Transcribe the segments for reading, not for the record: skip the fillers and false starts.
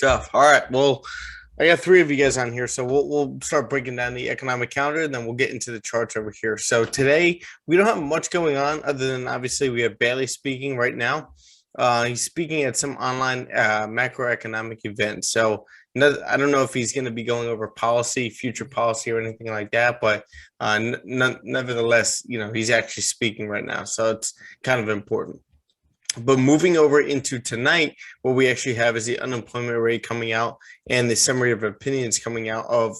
Tough. All right. Well, I got three of you guys on here, so we'll start breaking down the economic calendar, and then we'll get into the charts over here. So today we don't have much going on other than obviously we have Bailey speaking right now. He's speaking at some online macroeconomic event. So I don't know if he's going to be going over policy, future policy, or anything like that, but nevertheless, he's actually speaking right now, so it's kind of important. But moving over into tonight, what we actually have is the unemployment rate coming out and the summary of opinions coming out of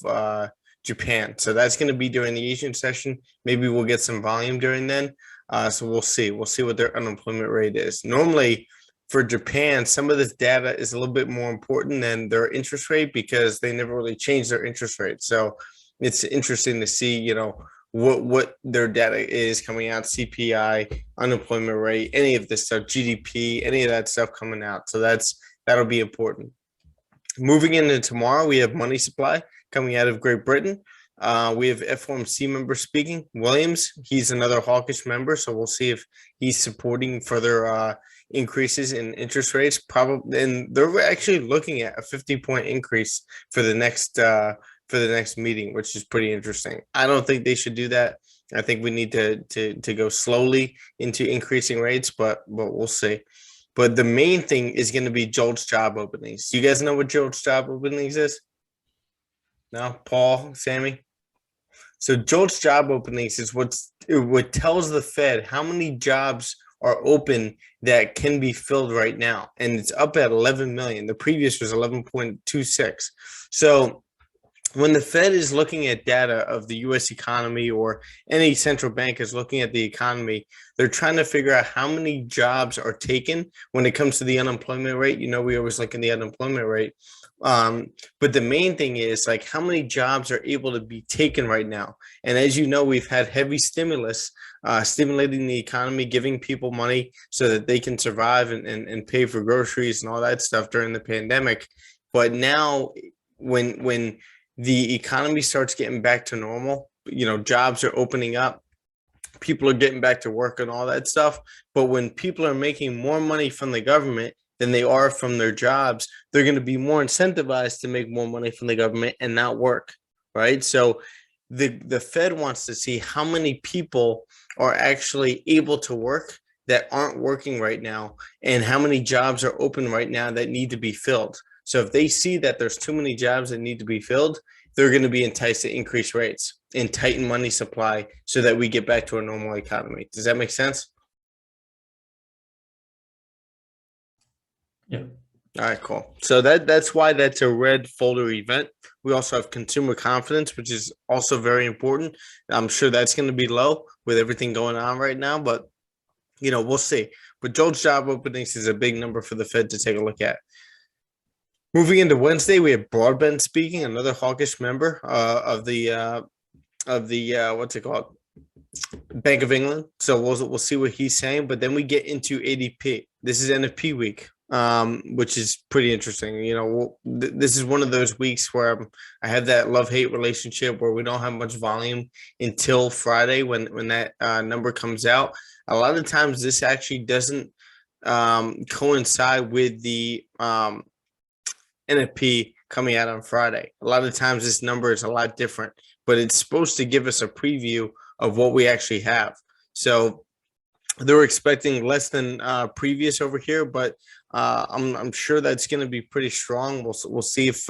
Japan. So that's going to be during the Asian session. Maybe we'll get some volume during then. So we'll see. We'll see what their unemployment rate is. Normally, for Japan, some of this data is a little bit more important than their interest rate because they never really changed their interest rate. So it's interesting to see, what their data is coming out, CPI, unemployment rate, any of this stuff, GDP, any of that stuff coming out. So that'll be important. Moving into tomorrow, we have money supply coming out of Great Britain. We have FOMC member speaking, Williams. He's another hawkish member, so we'll see if he's supporting further increases in interest rates. Probably, and they're actually looking at a 50-point increase for the next meeting, which is pretty interesting. I don't think they should do that. I think we need to go slowly into increasing rates, but we'll see. But the main thing is going to be JOLTS job openings. Do you guys know what JOLTS job openings is? No, Paul, Sammy. So JOLTS job openings is what tells the Fed how many jobs are open that can be filled right now, and it's up at 11 million. The previous was 11.26. So when the Fed is looking at data of the U.S. economy, or any central bank is looking at the economy, they're trying to figure out how many jobs are taken when it comes to the unemployment rate. We always look at the unemployment rate. But the main thing is like how many jobs are able to be taken right now. And as you know, we've had heavy stimulus, stimulating the economy, giving people money so that they can survive and pay for groceries and all that stuff during the pandemic. But now when the economy starts getting back to normal, jobs are opening up, people are getting back to work and all that stuff. But when people are making more money from the government than they are from their jobs, they're going to be more incentivized to make more money from the government and not work, right? So the Fed wants to see how many people are actually able to work that aren't working right now, and how many jobs are open right now that need to be filled. So if they see that there's too many jobs that need to be filled, they're going to be enticed to increase rates and tighten money supply so that we get back to a normal economy. Does that make sense? Yeah. All right, cool. So that's why that's a red folder event. We also have consumer confidence, which is also very important. I'm sure that's going to be low with everything going on right now, but we'll see. But JOLTS job openings is a big number for the Fed to take a look at. Moving into Wednesday, we have Broadbent speaking, another hawkish member of the what's it called, Bank of England. So we'll see what he's saying. But then we get into ADP. This is NFP week, which is pretty interesting. This is one of those weeks where I have that love-hate relationship where we don't have much volume until Friday when that number comes out. A lot of times this actually doesn't coincide with the NFP coming out on Friday. A lot of times this number is a lot different, but it's supposed to give us a preview of what we actually have. So they're expecting less than previous over here, but I'm sure that's going to be pretty strong. We'll see if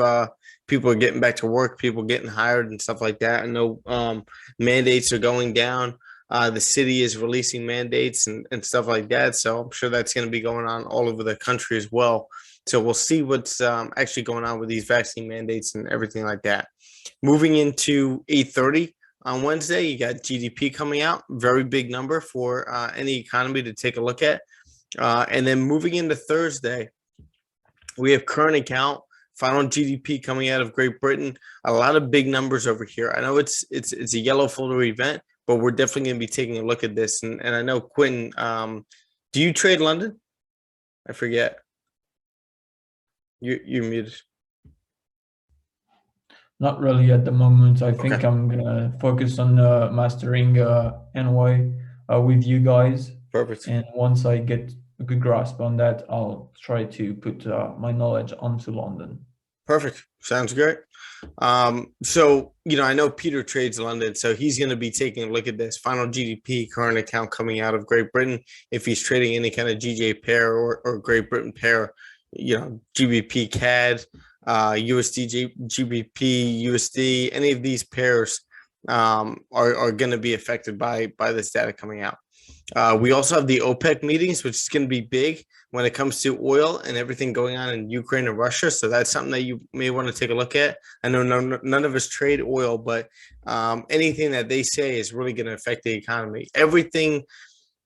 people are getting back to work, people getting hired and stuff like that. I know mandates are going down. The city is releasing mandates and stuff like that. So I'm sure that's going to be going on all over the country as well. So we'll see what's actually going on with these vaccine mandates and everything like that. Moving into 8:30 on Wednesday, you got GDP coming out, very big number for any economy to take a look at. And then moving into Thursday, we have current account, final GDP coming out of Great Britain. A lot of big numbers over here. I know it's a yellow folder event, but we're definitely going to be taking a look at this. And I know Quentin, do you trade London? I forget. You're muted. Not really at the moment. I think I'm gonna focus on mastering NY with you guys. Perfect. And once I get a good grasp on that, I'll try to put my knowledge onto London. Perfect. Sounds great. So, I know Peter trades London, so he's going to be taking a look at this final GDP current account coming out of Great Britain. If he's trading any kind of GJ pair or Great Britain pair, GBP CAD, USD, GBP, USD, any of these pairs are going to be affected by this data coming out. We also have the OPEC meetings, which is going to be big when it comes to oil and everything going on in Ukraine and Russia. So that's something that you may want to take a look at. I know none of us trade oil, but anything that they say is really going to affect the economy. Everything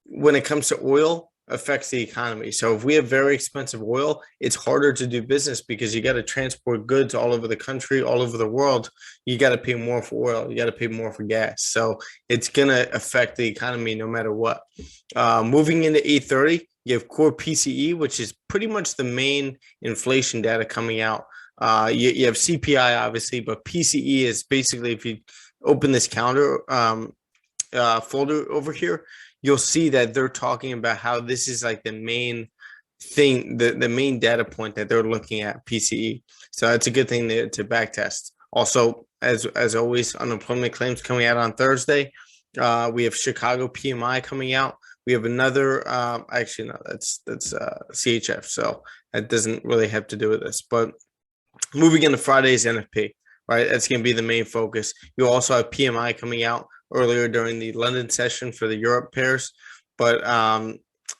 when it comes to oil affects the economy. So if we have very expensive oil, it's harder to do business because you got to transport goods all over the country, all over the world. You got to pay more for oil. You got to pay more for gas. So it's going to affect the economy no matter what. Moving into 8:30, you have core PCE, which is pretty much the main inflation data coming out. You have CPI, obviously, but PCE is basically, if you open this calendar folder over here, you'll see that they're talking about how this is like the main thing, the main data point that they're looking at, PCE. So that's a good thing to back test. Also, as always, unemployment claims coming out on Thursday. We have Chicago PMI coming out. We have another, actually, no, that's CHF. So that doesn't really have to do with this. But moving into Friday's NFP, right? That's going to be the main focus. You also have PMI coming out earlier during the London session for the Europe pairs. But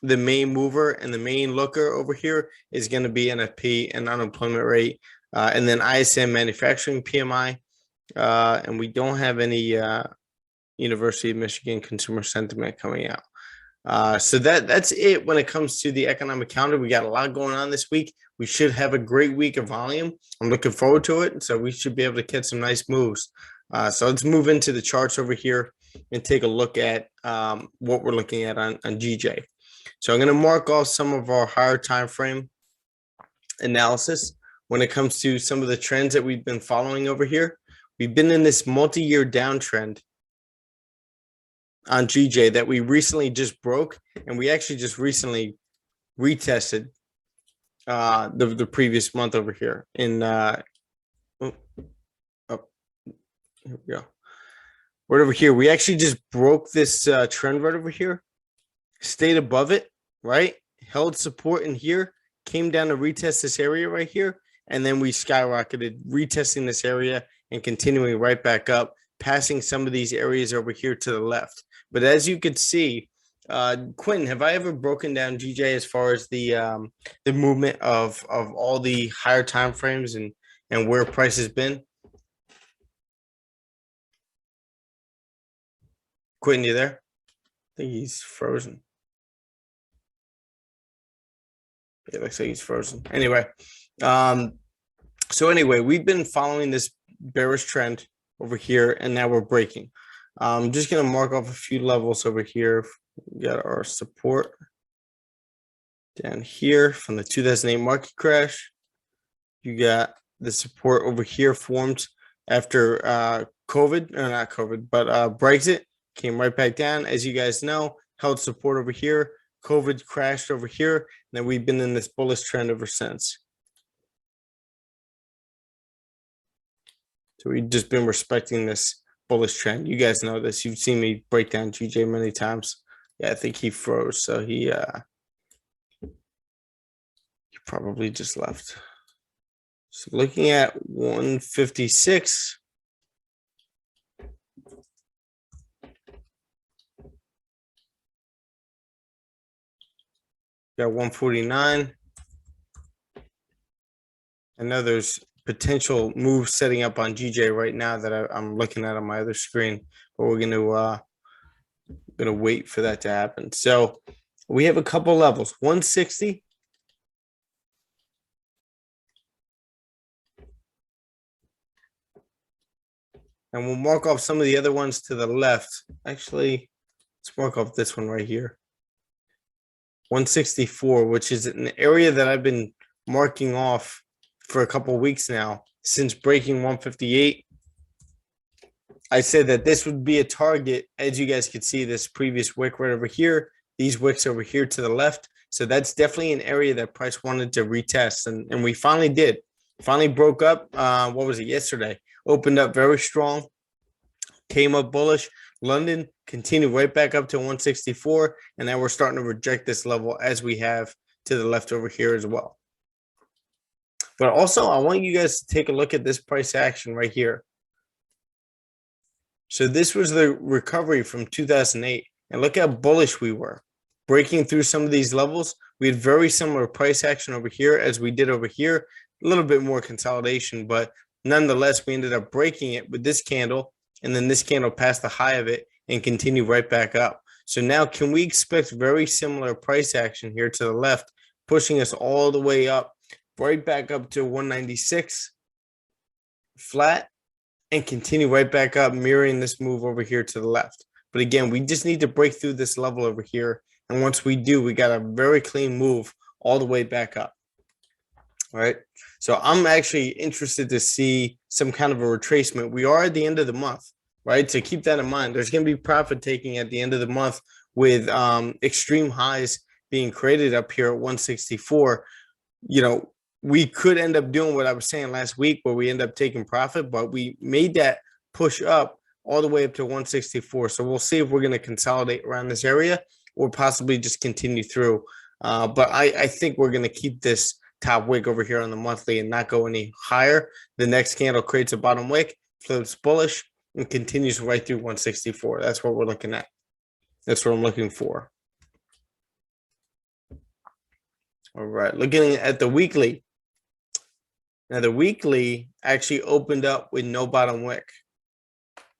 the main mover and the main looker over here is going to be NFP and unemployment rate. And then ISM manufacturing PMI. And we don't have any University of Michigan consumer sentiment coming out. So that's it when it comes to the economic calendar. We got a lot going on this week. We should have a great week of volume. I'm looking forward to it. So we should be able to catch some nice moves. So let's move into the charts over here and take a look at what we're looking at on GJ. So I'm going to mark off some of our higher time frame analysis when it comes to some of the trends that we've been following over here. We've been in this multi-year downtrend on GJ that we recently just broke, and we actually just recently retested the previous month over here in here we go. Right over here, we actually just broke this trend right over here, stayed above it, right? Held support in here, came down to retest this area right here, and then we skyrocketed, retesting this area and continuing right back up, passing some of these areas over here to the left. But as you could see, Quentin, have I ever broken down GJ as far as the movement of all the higher time frames and where price has been? Quentin, you there? I think he's frozen. It looks like he's frozen. Anyway, so anyway, we've been following this bearish trend over here, and now we're breaking. I'm just going to mark off a few levels over here. We got our support down here from the 2008 market crash. You got the support over here formed after COVID, or not COVID, but Brexit. Came right back down, as you guys know, held support over here. COVID crashed over here, and then we've been in this bullish trend ever since. So we've just been respecting this bullish trend. You guys know this. You've seen me break down GJ many times. Yeah, I think he froze, so he probably just left. So looking at 156. Got 149. I know there's potential moves setting up on GJ right now that I'm looking at on my other screen, but we're gonna wait for that to happen. So we have a couple levels, 160. And we'll mark off some of the other ones to the left. Actually, let's mark off this one right here. 164, which is an area that I've been marking off for a couple of weeks now since breaking 158. I said that this would be a target. As you guys could see, this previous wick right over here, these wicks over here to the left. So that's definitely an area that price wanted to retest, and we finally did. Finally broke up. What was it yesterday? Opened up very strong, came up bullish. London continued right back up to 164, and now we're starting to reject this level as we have to the left over here as well. But also, I want you guys to take a look at this price action right here. So this was the recovery from 2008, and look how bullish we were. Breaking through some of these levels, we had very similar price action over here as we did over here. A little bit more consolidation, but nonetheless, we ended up breaking it with this candle, and then this candle passed the high of it and continued right back up. So now can we expect very similar price action here to the left, pushing us all the way up, right back up to 196 flat, and continue right back up, mirroring this move over here to the left. But again, we just need to break through this level over here. And once we do, we got a very clean move all the way back up. All right. So I'm actually interested to see some kind of a retracement. We are at the end of the month, right? So keep that in mind. There's going to be profit taking at the end of the month with extreme highs being created up here at 164. You know, we could end up doing what I was saying last week where we end up taking profit, but we made that push up all the way up to 164. So we'll see if we're going to consolidate around this area or possibly just continue through. But I think we're going to keep this top wick over here on the monthly and not go any higher. The next candle creates a bottom wick, flips bullish, and continues right through 164. That's what we're looking at. That's what I'm looking for. All right, looking at the weekly. Now, the weekly actually opened up with no bottom wick,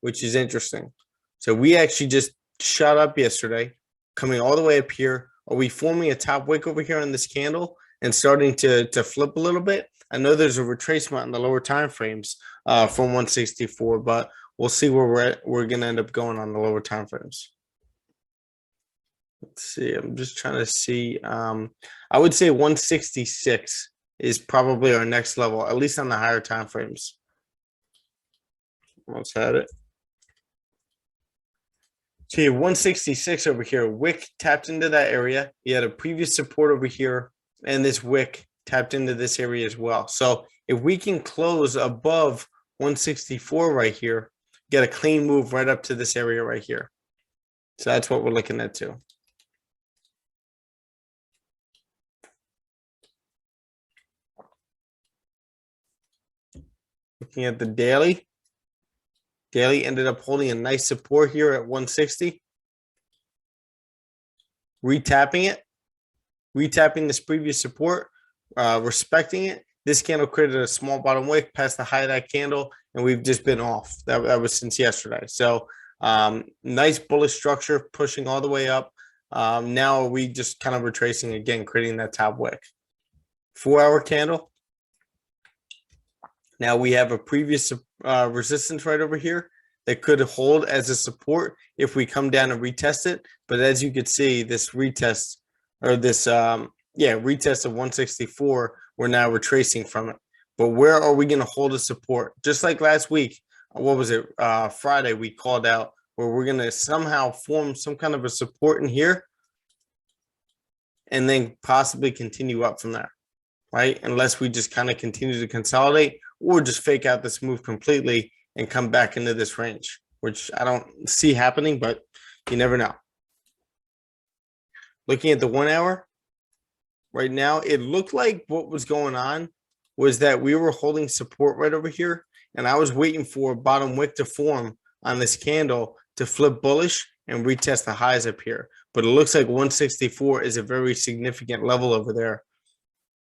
which is interesting. So we actually just shot up yesterday, coming all the way up here. Are we forming a top wick over here on this candle and starting to flip a little bit? I know there's a retracement in the lower time frames from 164, but we'll see where we're at. We're going to end up going on the lower time frames. Let's see. I'm just trying to see. I would say 166 is probably our next level, at least on the higher time frames. Let's have it. See, 166 over here. Wick tapped into that area. You had a previous support over here, and this wick tapped into this area as well. So if we can close above 164 right here, get a clean move right up to this area right here. So that's what we're looking at too. Looking at the daily. Daily ended up holding a nice support here at 160. Retapping it. Retapping this previous support. Respecting it. This candle created a small bottom wick past the high of that candle, and we've just been off. That was since yesterday. So nice bullish structure pushing all the way up. Now we just kind of retracing again, creating that top wick. 4-hour candle. Now we have a previous resistance right over here that could hold as a support if we come down and retest it. But as you can see, this retest or this retest of 164, we're now retracing from it. But where are we going to hold a support? Just like last week, what was it? Friday, we called out where we're going to somehow form some kind of a support in here and then possibly continue up from there, right? Unless we just kind of continue to consolidate or just fake out this move completely and come back into this range, which I don't see happening, but you never know. Looking at the 1 hour right now, it looked like what was going on was that we were holding support right over here, and I was waiting for a bottom wick to form on this candle to flip bullish and retest the highs up here. But it looks like 164 is a very significant level over there.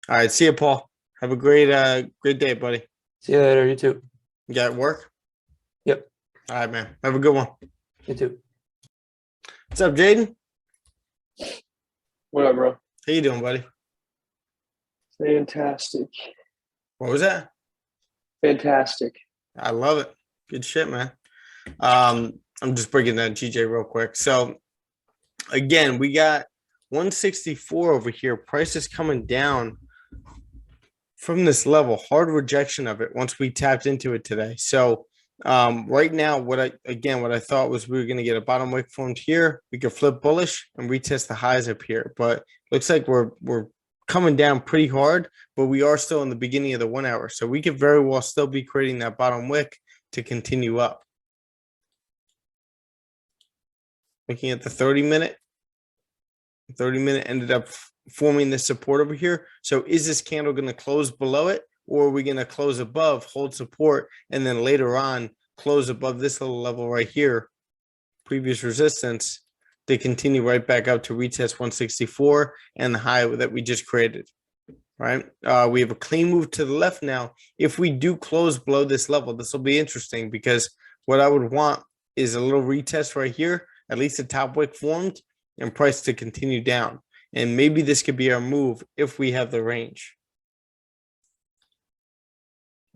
All right, see you, Paul. Have a great day, buddy. See you later. You too. You got work? Yep. All right, man. Have a good one. You too. What's up, Jaden? What up, bro? How you doing, buddy? Fantastic. What was that? Fantastic. I love it. Good shit, man. I'm just breaking down GJ real quick. So again, we got 164 over here. Price is coming down from this level. Hard rejection of it once we tapped into it today. So Right now, what I thought was we were going to get a bottom wick formed here. We could flip bullish and retest the highs up here, but looks like we're coming down pretty hard, but we are still in the beginning of the 1 hour. So we could very well still be creating that bottom wick to continue up. Looking at the 30-minute, 30-minute ended up forming this support over here. So is this candle going to close below it, or are we going to close above, hold support, and then later on close above this little level right here, previous resistance, to continue right back up to retest 164 and the high that we just created, right? We have a clean move to the left now. If we do close below this level, this will be interesting, because what I would want is a little retest right here, at least a top wick formed, and price to continue down. And maybe this could be our move if we have the range.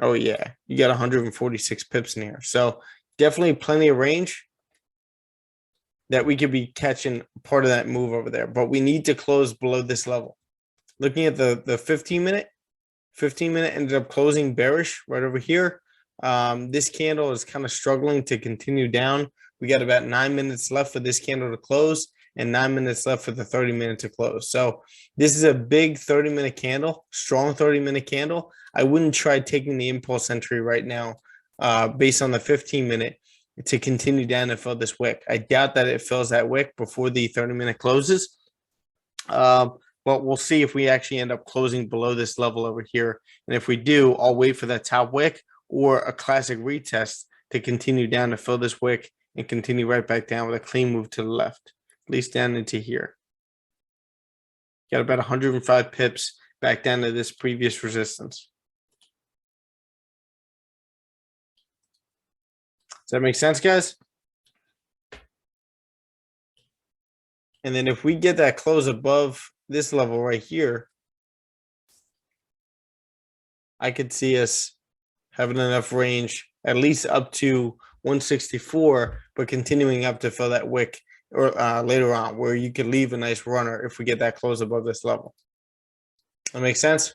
Oh yeah, you got 146 pips in here. So definitely plenty of range that we could be catching part of that move over there. But we need to close below this level. Looking at the 15-minute, 15-minute ended up closing bearish right over here. This candle is kind of struggling to continue down. We got about 9 minutes left for this candle to close and 9 minutes left for the 30-minute to close. So this is a big 30-minute candle, strong 30-minute candle. I wouldn't try taking the impulse entry right now based on the 15-minute to continue down and fill this wick. I doubt that it fills that wick before the 30-minute closes. But we'll see if we actually end up closing below this level over here. And if we do, I'll wait for that top wick or a classic retest to continue down to fill this wick and continue right back down with a clean move to the left, at least down into here. Got about 105 pips back down to this previous resistance. Does that make sense, guys? And then if we get that close above this level right here, I could see us having enough range at least up to 164, but continuing up to fill that wick or later on, where you could leave a nice runner if we get that close above this level. That makes sense?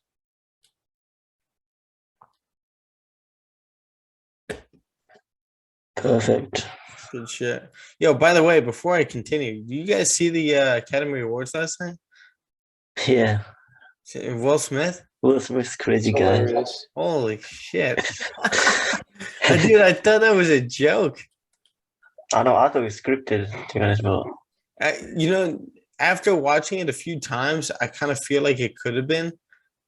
Perfect. Good shit. Yo, by the way, before I continue, do you guys see the Academy Awards last night? Yeah. Will Smith? Will Smith's crazy It's guy. hilarious. Holy shit. Dude, I thought that was a joke. I know, I thought it was scripted, to be honest, but You know, after watching it a few times, I kind of feel like it could have been,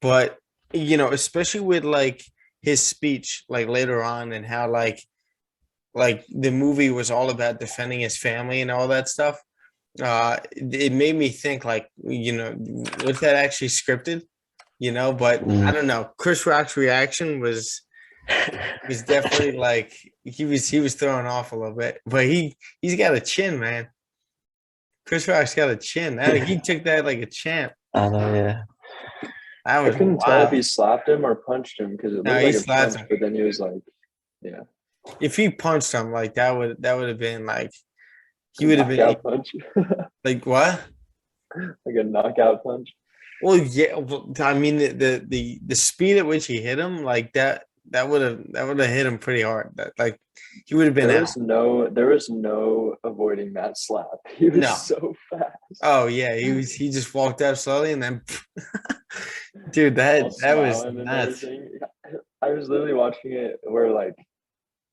but you know, especially with like his speech, like later on, and how like the movie was all about defending his family and all that stuff. It made me think like, you know, was that actually scripted? You know, but I don't know. Chris Rock's reaction was definitely like he was thrown off a little bit, but he's got a chin, man. Chris Rock's got a chin. He took that like a champ. I know, yeah. That I was couldn't tell if wild. he slapped him or punched him because it looked No, like he a slapped punch, him. but then he was like, yeah. If he punched him, like that would have been like he would have been knockout punch. like what? Like a knockout punch. Well, yeah. Well, I mean, the speed at which he hit him, like that would have hit him pretty hard. That like he would have been There out. was no avoiding that slap. He was No. so fast. Oh yeah, he just walked out slowly and then, dude, that was Smiling and nuts. everything. I was literally watching it where like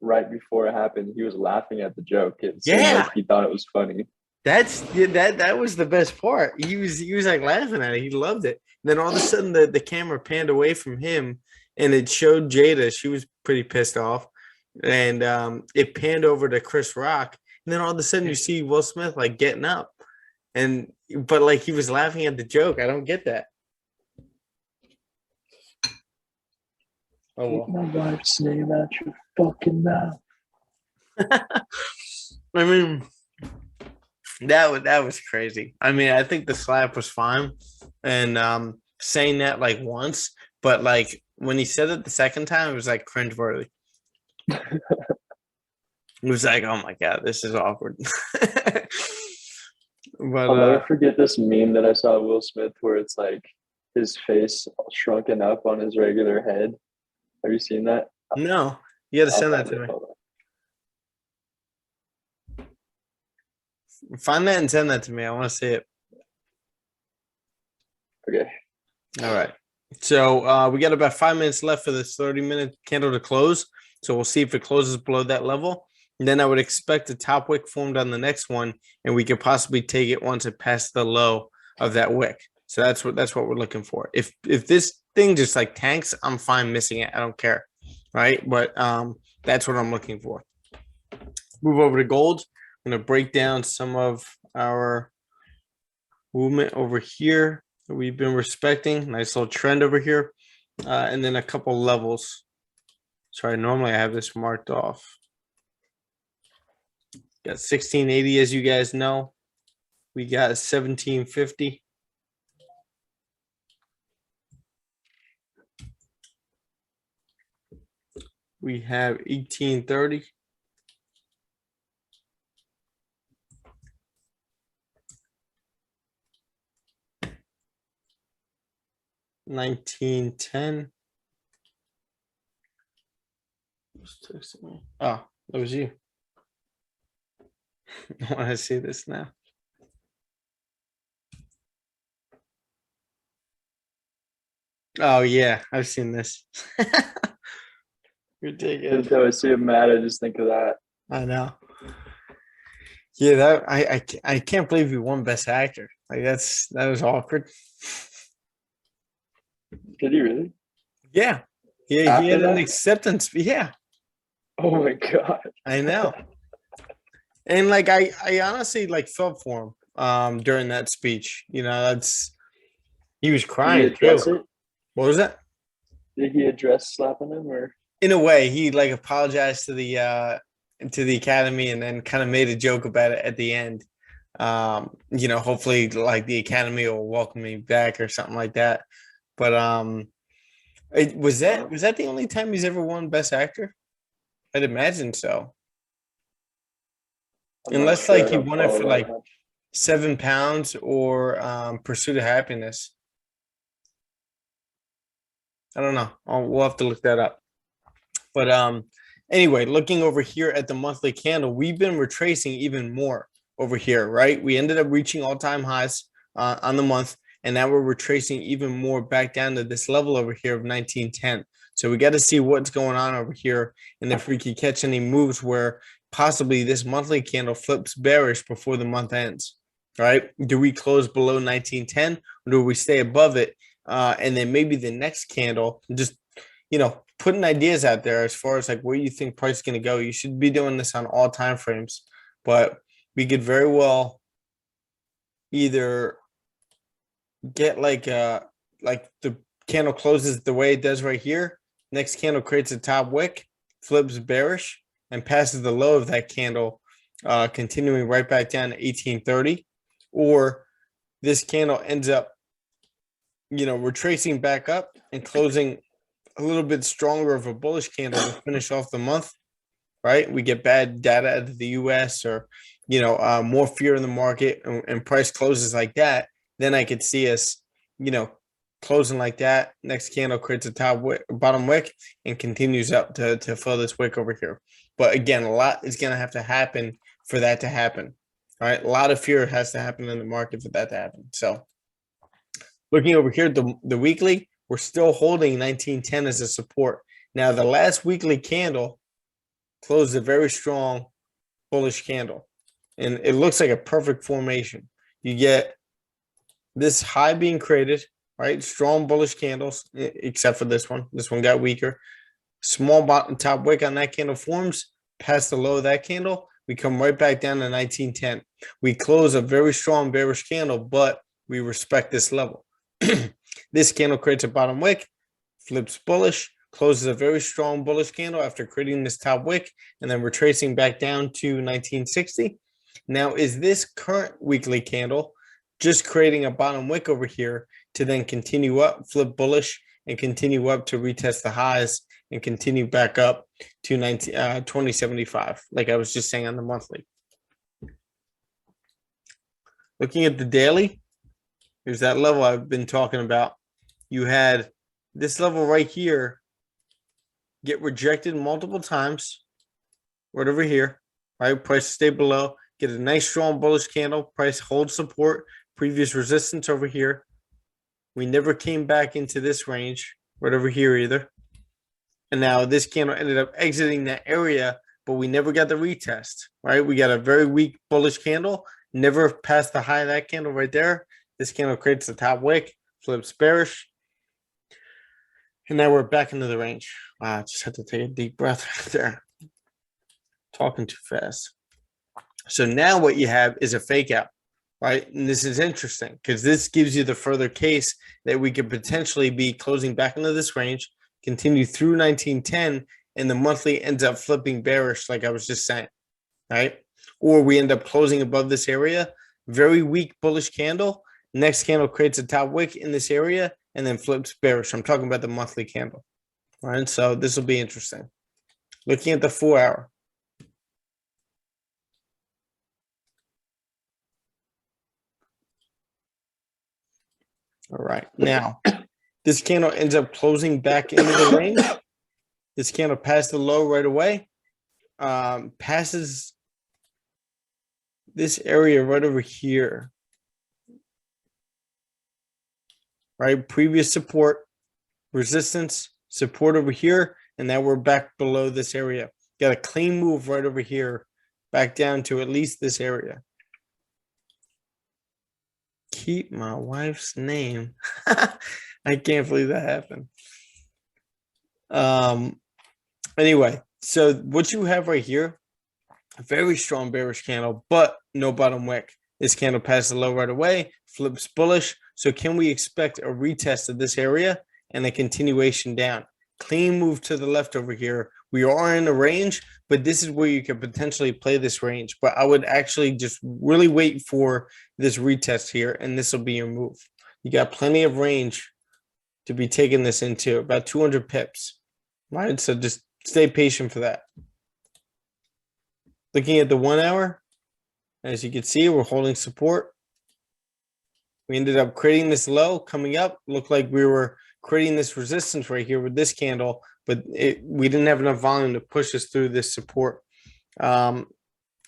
right before it happened, he was laughing at the joke and saying Yeah. like he thought it was funny. That was the best part. He was like laughing at it. He loved it. Then all of a sudden the camera panned away from him and it showed Jada. She was pretty pissed off. And it panned over to Chris Rock. And then all of a sudden you see Will Smith like getting up. But like he was laughing at the joke. I don't get that. Oh well. Keep my wife's name out your fucking mouth. I mean, that was crazy. I mean, I think the slap was fine, and saying that like once, but like when he said it the second time, it was like cringeworthy. It was like, oh my god, this is awkward. But I'll never forget this meme that I saw of Will Smith where it's like his face shrunken up on his regular head. Have you seen that? no, you got to I'll send that find to it. me. Hold on. Find that and send that to me. I want to see it. Okay. All right. So we got about 5 minutes left for this 30-minute candle to close. So we'll see if it closes below that level. And then I would expect a top wick formed on the next one, and we could possibly take it once it passed the low of that wick. So that's what we're looking for. If this thing just like tanks, I'm fine missing it. I don't care. Right. But that's what I'm looking for. Move over to gold. I'm going to break down some of our movement over here that we've been respecting. Nice little trend over here. And then a couple levels. Sorry, normally I have this marked off. Got 1680, as you guys know. We got 1750. We have 1830. $19.10. Who's texting me? Oh, that was you. I want to see this now. Oh yeah, I've seen this. Ridiculous. Every time I see him mad, I just think of that. I know. Yeah, that I can't believe he won Best Actor. Like that was awkward. Did he really? Yeah. He After had an that? acceptance. Yeah, Oh my god. I know. And like I honestly like felt for him during that speech. You know, he was Did he crying address too. it? What was that? Did he address slapping him or? In a way, he like apologized to the academy and then kind of made a joke about it at the end. You know, hopefully like the academy will welcome me back or something like that. But was that the only time he's ever won Best Actor? I'd imagine so. I'm not Unless sure, I like he don't won it follow for that like much. 7 pounds or Pursuit of Happiness. I don't know. We'll have to look that up. But anyway, looking over here at the monthly candle, we've been retracing even more over here, right? We ended up reaching all-time highs on the month, and now we're retracing even more back down to this level over here of 1910. So we got to see what's going on over here, and if we can catch any moves where possibly this monthly candle flips bearish before the month ends, right? Do we close below 1910, or do we stay above it? And then maybe the next candle, just, you know, putting ideas out there as far as like where you think price is going to go. You should be doing this on all time frames, but we could very well either get like the candle closes the way it does right here. Next candle creates a top wick, flips bearish, and passes the low of that candle, continuing right back down to 1830, or this candle ends up, you know, retracing back up and closing a little bit stronger of a bullish candle to finish off the month, right? We get bad data out of the US, or, you know, more fear in the market, and price closes like that. Then I could see us, you know, closing like that. Next candle creates a top wick, bottom wick, and continues up to fill this wick over here. But again, a lot is going to have to happen for that to happen. All right. A lot of fear has to happen in the market for that to happen. So looking over here, the weekly, we're still holding 1910 as a support. Now, the last weekly candle closed a very strong bullish candle, and it looks like a perfect formation. You get this high being created, right? Strong bullish candles, except for this one. This one got weaker. Small bottom top wick on that candle forms, past the low of that candle. We come right back down to 1910. We close a very strong bearish candle, but we respect this level. This candle creates a bottom wick, flips bullish, closes a very strong bullish candle after creating this top wick, and then retracing back down to 1960. Now, is this current weekly candle just creating a bottom wick over here to then continue up, flip bullish, and continue up to retest the highs and continue back up to 2075, like I was just saying on the monthly? Looking at the daily, here's that level I've been talking about. You had this level right here get rejected multiple times, right over here, right? Price stay below. get a nice strong bullish candle, price hold support, previous resistance over here. We never came back into this range right over here either. And now this candle ended up exiting that area, but we never got the retest, right? We got a very weak bullish candle, never passed the high of that candle right there. This candle creates the top wick, flips bearish. And now we're back into the range. Wow, I just had to take a deep breath right there. Talking too fast. So now what you have is a fake out, right? And this is interesting because this gives you the further case that we could potentially be closing back into this range, continue through 1910, and the monthly ends up flipping bearish, like I was just saying, right? Or we end up closing above this area, very weak bullish candle. Next candle creates a top wick in this area and then flips bearish. I'm talking about the monthly candle, right? So this will be interesting. Looking at the 4 hour. All right, now this candle ends up closing back into the range. This candle passed the low right away. Passes this area right over here. Right, previous support, resistance, support over here, and now we're back below this area. Got a clean move right over here, back down to at least this area. Keep my wife's name. I can't believe that happened. Anyway, so what you have right here, a very strong bearish candle, but no bottom wick. This candle passed the low right away, flips bullish. So can we expect a retest of this area and a continuation down? Clean move to the left over here. We are in a range, but this is where you could potentially play this range. But I would actually just really wait for this retest here, and this will be your move. You got plenty of range to be taking this into, about 200 pips, right? So just stay patient for that. Looking at the 1 hour, as you can see, we're holding support. We ended up creating this low coming up. Looked like we were creating this resistance right here with this candle, but we didn't have enough volume to push us through this support. And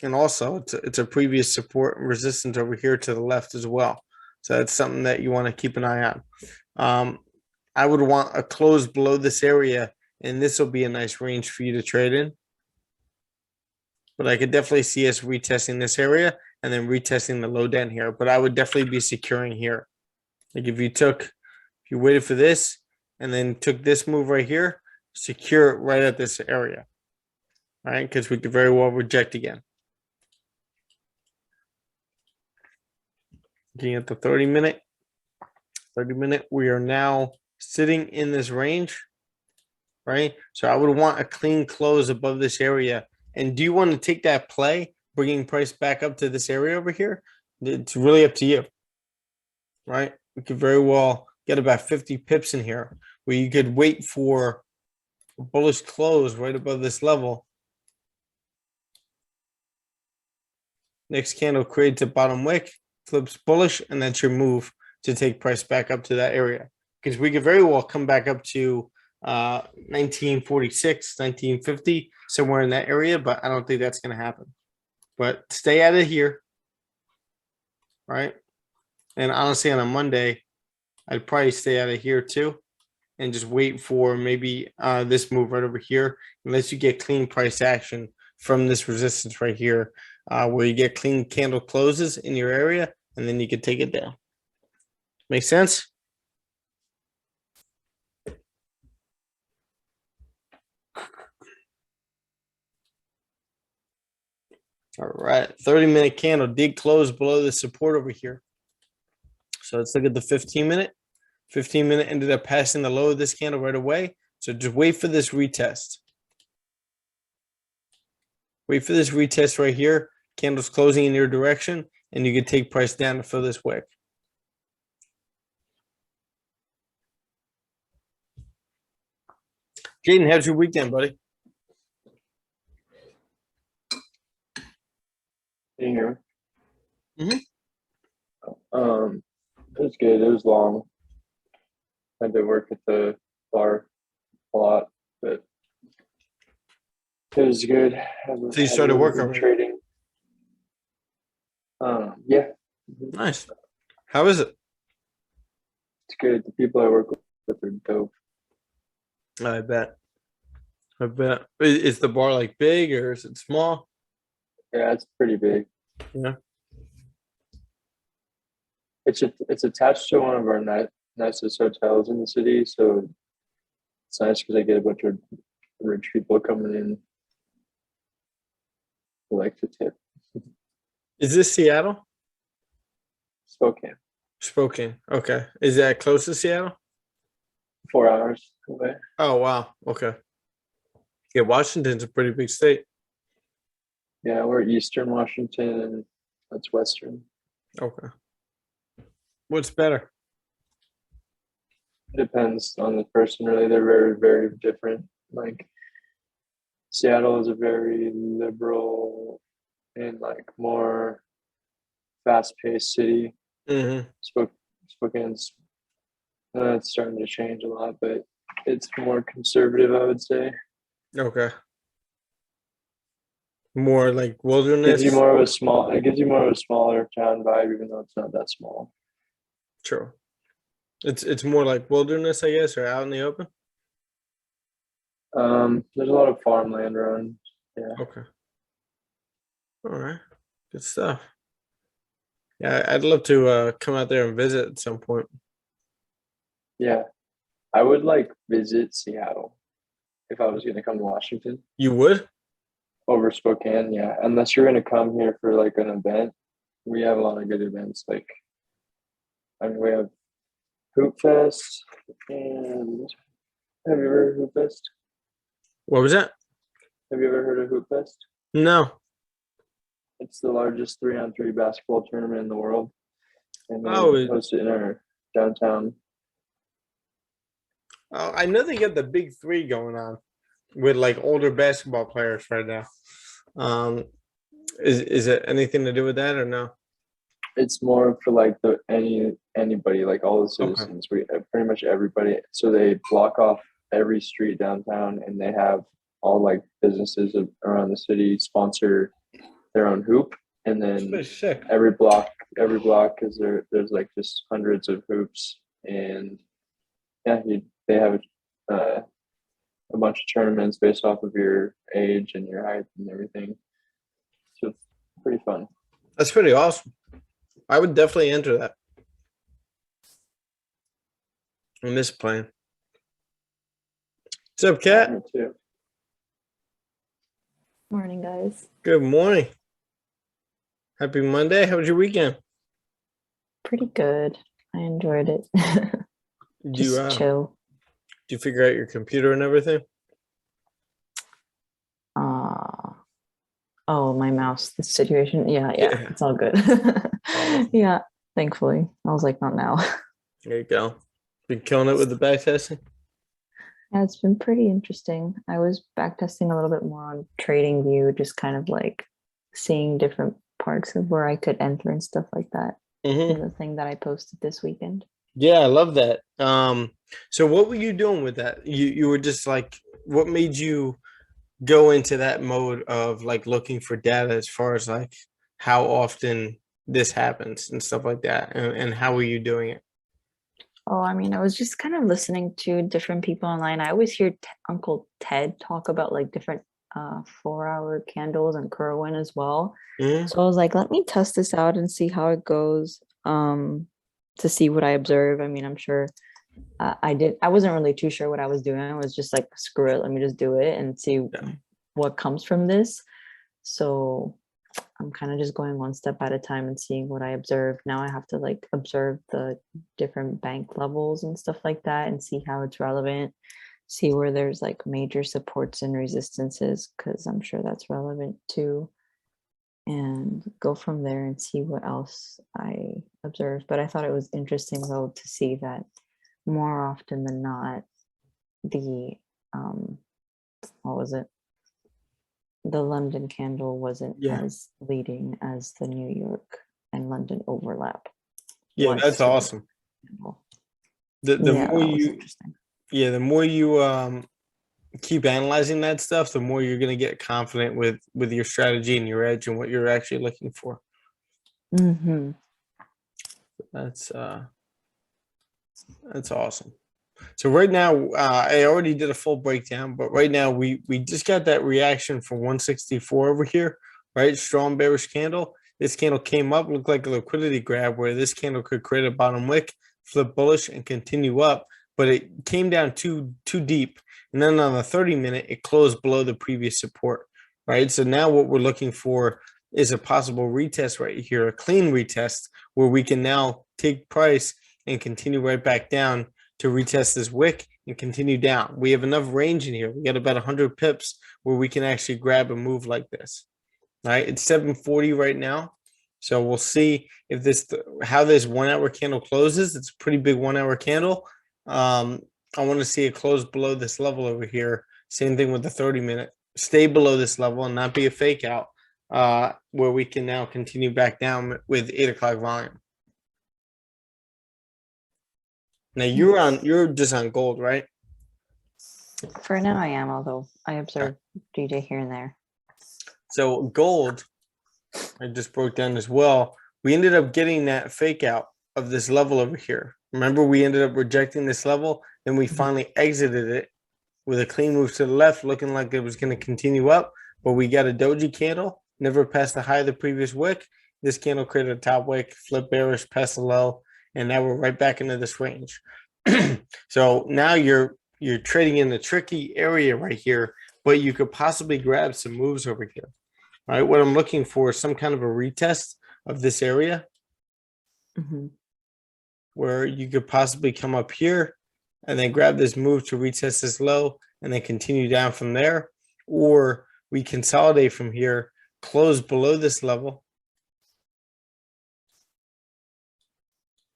also, it's a previous support and resistance over here to the left as well. So that's something that you want to keep an eye on. I would want a close below this area, and this will be a nice range for you to trade in. But I could definitely see us retesting this area and then retesting the low down here. But I would definitely be securing here. Like if you waited for this and then took this move right here, secure it right at this area. All right, because we could very well reject again. Looking at the 30 minute, we are now sitting in this range, right? So I would want a clean close above this area. And do you want to take that play, bringing price back up to this area over here? It's really up to you, right? You could very well get about 50 pips in here where you could wait for a bullish close right above this level. Next candle creates a bottom wick, flips bullish, and that's your move to take price back up to that area. Because we could very well come back up to 1946, 1950, somewhere in that area, but I don't think that's going to happen. But stay out of here, right? And honestly, on a Monday, I'd probably stay out of here too and just wait for maybe this move right over here, unless you get clean price action from this resistance right here, where you get clean candle closes in your area, and then you can take it down. Make sense? All right, 30-minute candle did close below the support over here. So let's look at the 15-minute. 15-minute ended up passing the low of this candle right away. So just wait for this retest. Wait for this retest right here. Candle's closing in your direction, and you can take price down to fill this wick. Jaden, how's your weekend, buddy? Can you hear me? Mhm. It was good. It was long. I had to work at the bar a lot, but it was good. So you started work already? Trading. How is it? It's good. The people I work with are dope. I bet. I bet. Is the bar like big or is it small? Yeah, it's pretty big. Yeah. It's attached to one of our nicest hotels in the city, so it's nice because I get a bunch of rich people coming in who like to tip. Is this Seattle? Spokane, Spokane. Okay. Is that close to Seattle? 4 hours away. Oh, wow. Okay. Yeah, Washington's a pretty big state. Yeah, we're Eastern Washington, and that's Western. Okay. What's better? Depends on the person, really. They're very, very different. Like Seattle is a very liberal and like more fast-paced city. Mm-hmm. Spokane's it's starting to change a lot, but it's more conservative, I would say. Okay. More like wilderness. Gives you more of a small. It gives you more of a smaller town vibe, even though it's not that small. True. It's more like wilderness, I guess, or out in the open. There's a lot of farmland around. Yeah, Okay. All right. Good stuff. Yeah, I'd love to come out there and visit at some point. yeah. I would like visit Seattle if I was going to come to Washington You would? over Spokane. Yeah, unless you're going to come here for like an event, we have a lot of good events. Like, I mean, we have Hoop Fest, and have you ever heard of Hoop Fest? What was that? Have you ever heard of Hoop Fest? No. It's the largest 3-on-3 basketball tournament in the world, and they Oh, host it in our downtown. I know they got the big three going on with like older basketball players right now. Is it anything to do with that or no? It's more for like anybody, like all the Okay. citizens. We pretty much everybody. So they block off every street downtown, and they have all like businesses around the city sponsor their own hoop, and then Pretty sick. every block is there's like just hundreds of hoops, and yeah, they have a bunch of tournaments based off of your age and your height and everything. So it's pretty fun. That's pretty awesome. I would definitely enter that. I miss playing. What's up, Kat? Me too. Morning, guys. Good morning. Happy Monday. How was your weekend? Pretty good. I enjoyed it. Did you Just chill. did you figure out your computer and everything? Oh, my mouse, the situation. Yeah, Yeah. it's all good. Awesome. Yeah, thankfully. I was like, not now. There you go. Been killing it with the back testing. Yeah, it's been pretty interesting. I was back testing a little bit more on TradingView, just kind of like seeing different parts of where I could enter and stuff like that. Mm-hmm. In the thing that I posted this weekend. Yeah, I love that. So what were you doing with that? You were just like, what made you go into that mode of like looking for data as far as like how often this happens and stuff like that, and how were you doing it? Oh, I mean, I was just kind of listening to different people online. I always hear Uncle Ted talk about like different 4-hour candles and Kerwin as well. Mhm. So I was like, let me test this out and see how it goes, to see what I observe. I mean, I'm sure I wasn't really too sure what I was doing. I was just like, screw it, let me just do it and see what comes from this. So I'm kind of just going one step at a time and seeing what I observe. Now I have to like observe the different bank levels and stuff like that and see how it's relevant, see where there's like major supports and resistances, because I'm sure that's relevant too, and go from there and see what else I observe. But I thought it was interesting though to see that more often than not, the what was it? The London candle wasn't as leading as the New York and London overlap. Yeah, that's awesome. The more the more you keep analyzing that stuff, the more you're gonna get confident with your strategy and your edge and what you're actually looking for. Mm-hmm. That's awesome. So right now, I already did a full breakdown, but right now we just got that reaction from 164 over here, right? Strong bearish candle. This candle came up, looked like a liquidity grab where this candle could create a bottom wick, flip bullish, and continue up, but it came down too deep. And then on the 30-minute, it closed below the previous support, right? So now what we're looking for is a possible retest right here, a clean retest where we can now take price and continue right back down to retest this wick and continue down. We have enough range in here. We got about 100 pips where we can actually grab a move like this. All right, it's 740 right now. So we'll see if how this 1 hour candle closes. It's a pretty big 1 hour candle. I want to see it close below this level over here. Same thing with the 30-minute. Stay below this level and not be a fake out, where we can now continue back down with 8 o'clock volume. Now you're just on gold, right? For now, I am, although I observe DJ here and there. So gold, I just broke down as well. We ended up getting that fake out of this level over here. Remember, we ended up rejecting this level. Then we finally exited it with a clean move to the left, looking like it was going to continue up. But we got a doji candle, never passed the high of the previous wick. This candle created a top wick, flip bearish, past the low, and now we're right back into this range. So now you're trading in the tricky area right here, but you could possibly grab some moves over here. All right, what I'm looking for is some kind of a retest of this area where you could possibly come up here and then grab this move to retest this low and then continue down from there. Or we consolidate from here, close below this level,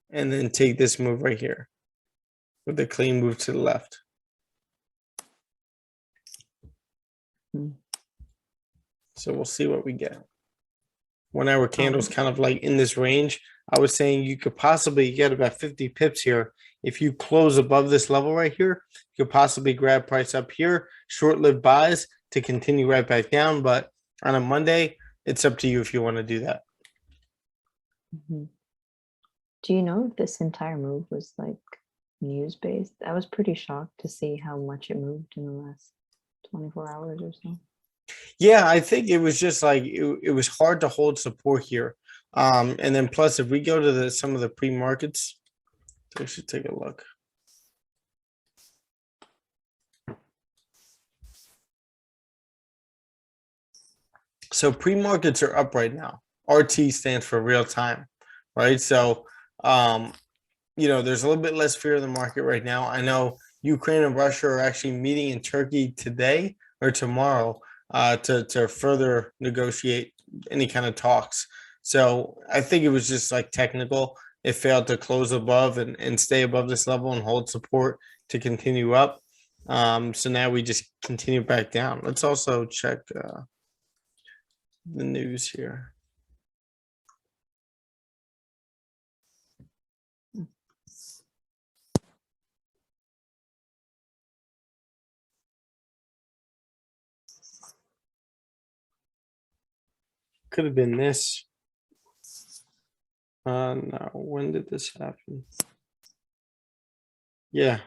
and then take this move right here with a clean move to the left. So we'll see what we get. 1 hour candles kind of like in this range. I was saying you could possibly get about 50 pips here. If you close above this level right here, you could possibly grab price up here, short-lived buys to continue right back down. But on a Monday, it's up to you if you want to do that. Do you know if this entire move was like news-based? I was pretty shocked to see how much it moved in the last 24 hours or so. Yeah, I think it was just like it was hard to hold support here. And then plus if we go to some of the pre-markets, we should take a look. So pre-markets are up right now. RT stands for real time, right? So you know, there's a little bit less fear in the market right now. I know Ukraine and Russia are actually meeting in Turkey today or tomorrow to further negotiate any kind of talks. So I think it was just like technical. It failed to close above and stay above this level and hold support to continue up. So now we just continue back down. Let's also check the news here. Could have been this. No, when did this happen? Yeah.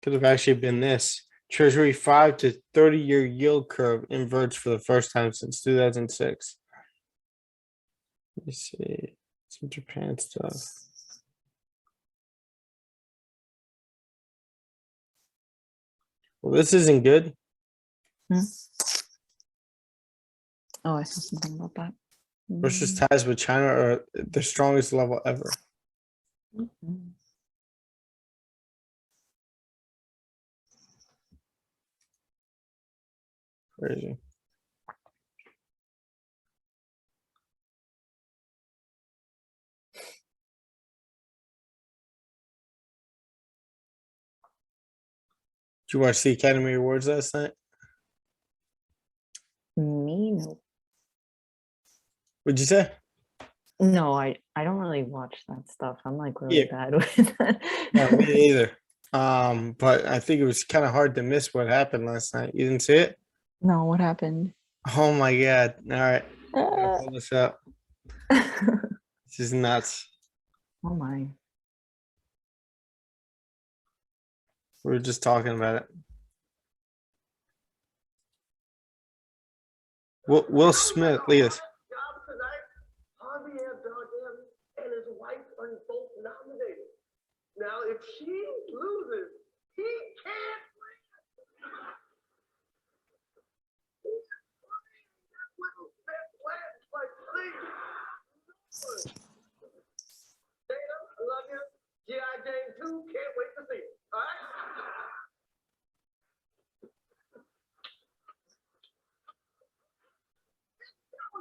Could have actually been this. Treasury 5 to 30-year yield curve inverts for the first time since 2006. Let me see. Some Japan stuff. Well, this isn't good. Oh, I saw something about that. Russia's ties with China are the strongest level ever. Crazy. Did you watch the Academy Awards last night? Me? No. What'd you say? No, I don't really watch that stuff. I'm like really bad with that. No, me neither. But I think it was kind of hard to miss what happened last night. You didn't see it? No, what happened? Oh my God. All right. I'll pull this up. Just nuts. Oh my. We were just talking about it. Will Smith, lead us. Harvey had Bardem and his wife are both nominated. Now, if she loses, he can't win. Little Smith wins, but please. Dana, I love you. G.I. Jane 2, can't wait to see it. All right?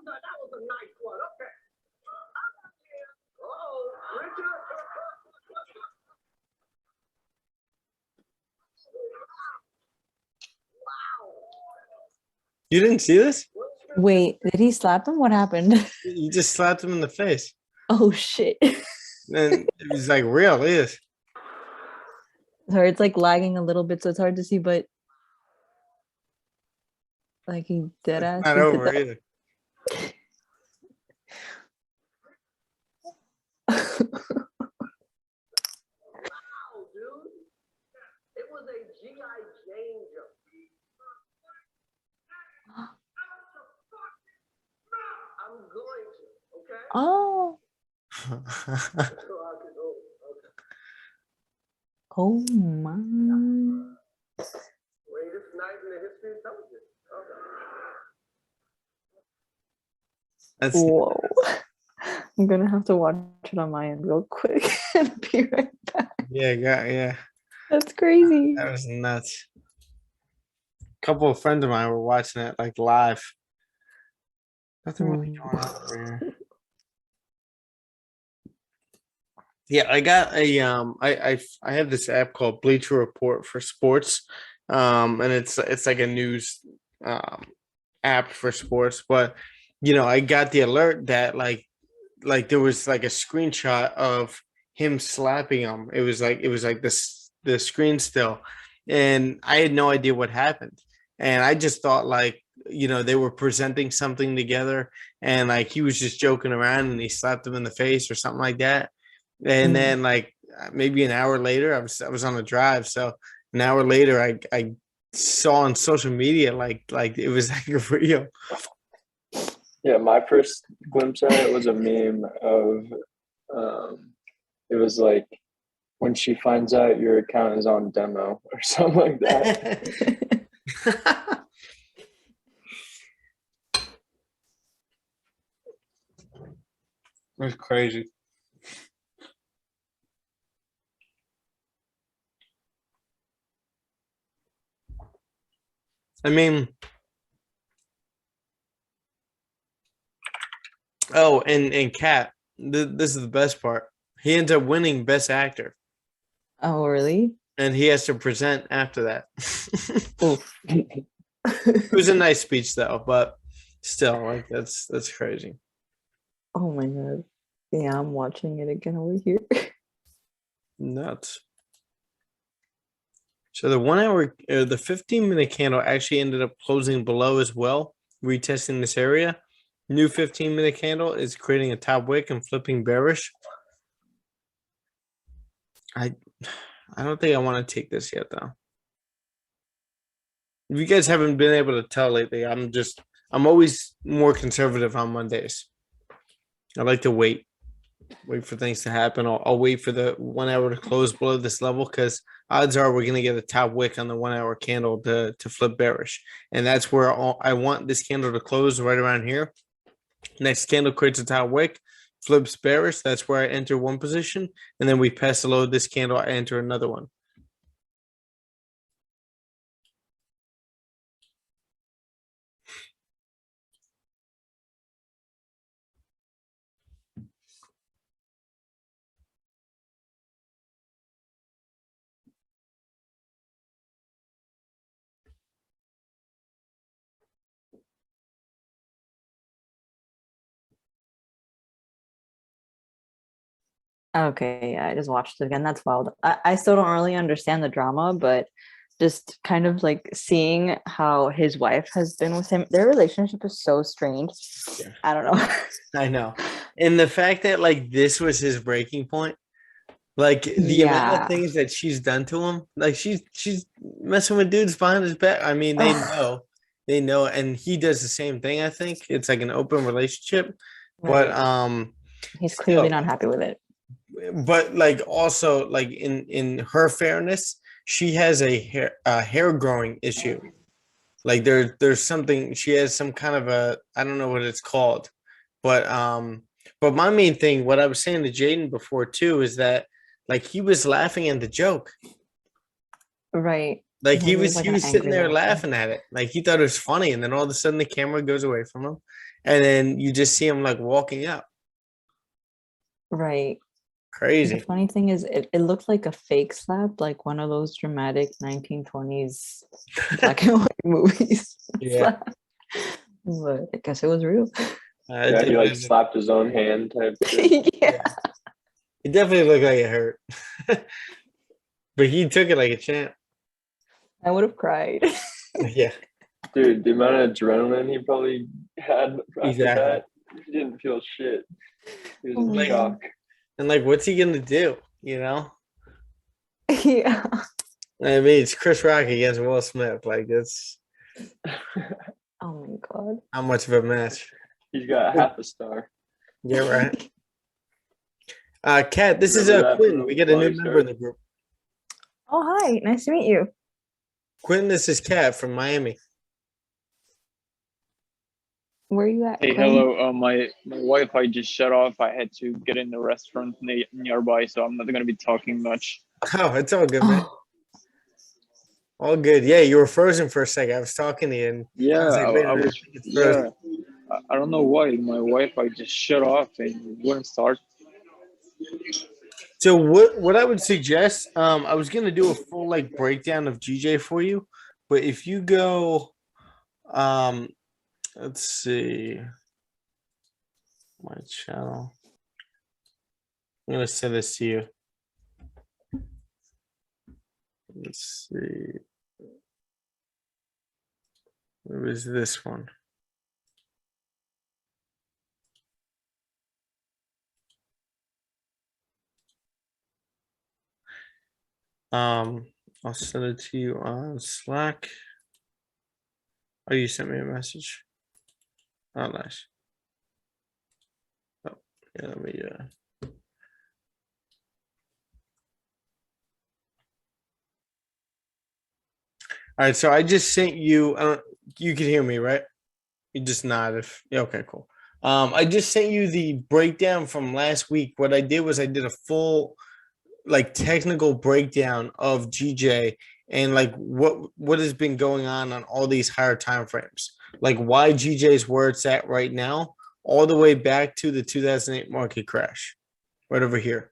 That was a nice one. Okay. Oh, Richard. Wow. You didn't see this? Wait, did he slap him? What happened? You just slapped him in the face. Oh shit. And it was like real. It is. Sorry, it's like lagging a little bit, so it's hard to see, but like he dead ass. Not he did over that. either. Wow, dude. It was a G.I. Jane jump. I'm going to, okay? Oh. So I could go. Okay. Oh my. Greatest night in the history of television. Okay. That's Whoa. I'm gonna have to watch it on my end real quick and be right back. yeah. That's crazy. That was nuts. A couple of friends of mine were watching it like live. Nothing really going on over here. Yeah, I got a I have this app called Bleacher Report for sports. And it's like a news app for sports, but I got the alert that like there was like a screenshot of him slapping him. It was like this the screen still, and I had no idea what happened, and I just thought like they were presenting something together, and like he was just joking around and he slapped him in the face or something like that, and then like maybe an hour later I was on a drive, so an hour later I saw on social media like it was like real. Yeah, my first glimpse at it was a meme of it was like when she finds out your account is on demo or something like that. That's crazy. I mean, oh, and Kat, this is the best part. He ends up winning Best Actor, Oh really? and he has to present after that. Oof. It was a nice speech though, but still, like that's crazy. Oh my god. Yeah, I'm watching it again over here. Nuts. So the 1 hour, the 15-minute candle actually ended up closing below as well, retesting this area. New 15-minute candle is creating a top wick and flipping bearish. I don't think I want to take this yet though. If you guys haven't been able to tell lately, I'm always more conservative on Mondays. I like to wait for things to happen. I'll wait for the 1 hour to close below this level because odds are we're going to get a top wick on the 1 hour candle to flip bearish. And that's where I want this candle to close right around here. Next candle creates a top wick, flips bearish. That's where I enter one position. And then we pass below this candle, I enter another one. Okay, yeah, I just watched it again. That's wild. I still don't really understand the drama, but just kind of like seeing how his wife has been with him. Their relationship is so strange. Yeah. I don't know. I know. And the fact that like this was his breaking point, like the amount of Yeah. things that she's done to him, like she's messing with dudes behind his back. I mean, they know, and he does the same thing. I think it's like an open relationship, but Right. He's clearly still, not happy with it. but like also like in her fairness, she has a hair growing issue. Like there's something, she has some kind of a, I don't know what it's called, but my main thing, what I was saying to Jaden before too, is that like he was laughing at the joke. Right. Like Maybe it was like he an was sitting angry there laughter. laughing at it. Like he thought it was funny, and then all of a sudden the camera goes away from him, and then you just see him like walking up. Right. The Crazy. funny thing is, it looked like a fake slap, like one of those dramatic 1920s black and white movies. Yeah. slap. But I guess it was real. Yeah, he like slapped his own hand type shit. Yeah. It definitely looked like it hurt. But he took it like a champ. I would have cried. Yeah. Dude, the amount of adrenaline he probably had after Exactly. that, he didn't feel shit. He was Oh in my shock. And like, what's he gonna do? You know? Yeah. I mean, it's Chris Rock against Will Smith. Like, it's Oh my god. how much of a match. He's got half a star. Yeah, right. Kat, this is Remember that Quinn. from We get a new Forex member in the group. Oh hi, nice to meet you. Quinn, this is Kat from Miami. Where are you at? Hey, Quinn? hello. My Wi-Fi just shut off. I had to get in the restaurant nearby, so I'm not gonna be talking much. Oh, it's all good, man. Oh, All good. Yeah, you were frozen for a second. I was talking to you, and Yeah, I was like, wait a I minute, was. I think it's frozen. Yeah, I don't know why my Wi-Fi just shut off and it wouldn't start. So what I would suggest, I was gonna do a full like breakdown of GJ for you, but if you go, let's see, my channel. I'm gonna send this to you. Let's see. Where was this one? I'll send it to you on Slack. Oh, you sent me a message. Oh, nice. Oh, yeah, let me All right, so I just sent you. You can hear me, right? You just nod if. Yeah, okay, cool. I just sent you the breakdown from last week. What I did was I did a full, like, technical breakdown of GJ and like what has been going on all these higher time frames. Like why GJ is where it's at right now, all the way back to the 2008 market crash, right over here.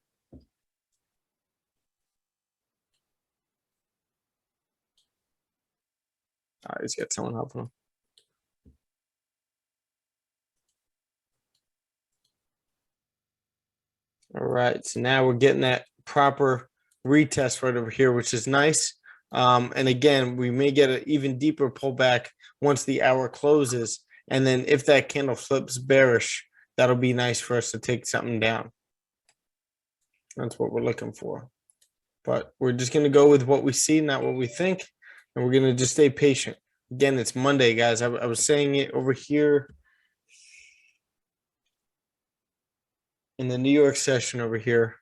All right, let's get someone helping him. All right, so now we're getting that proper retest right over here, which is nice. And again, we may get an even deeper pullback once the hour closes. And then if that candle flips bearish, that'll be nice for us to take something down. That's what we're looking for. But we're just going to go with what we see, not what we think. And we're going to just stay patient. Again, it's Monday, guys. I was saying it over here in the New York session over here.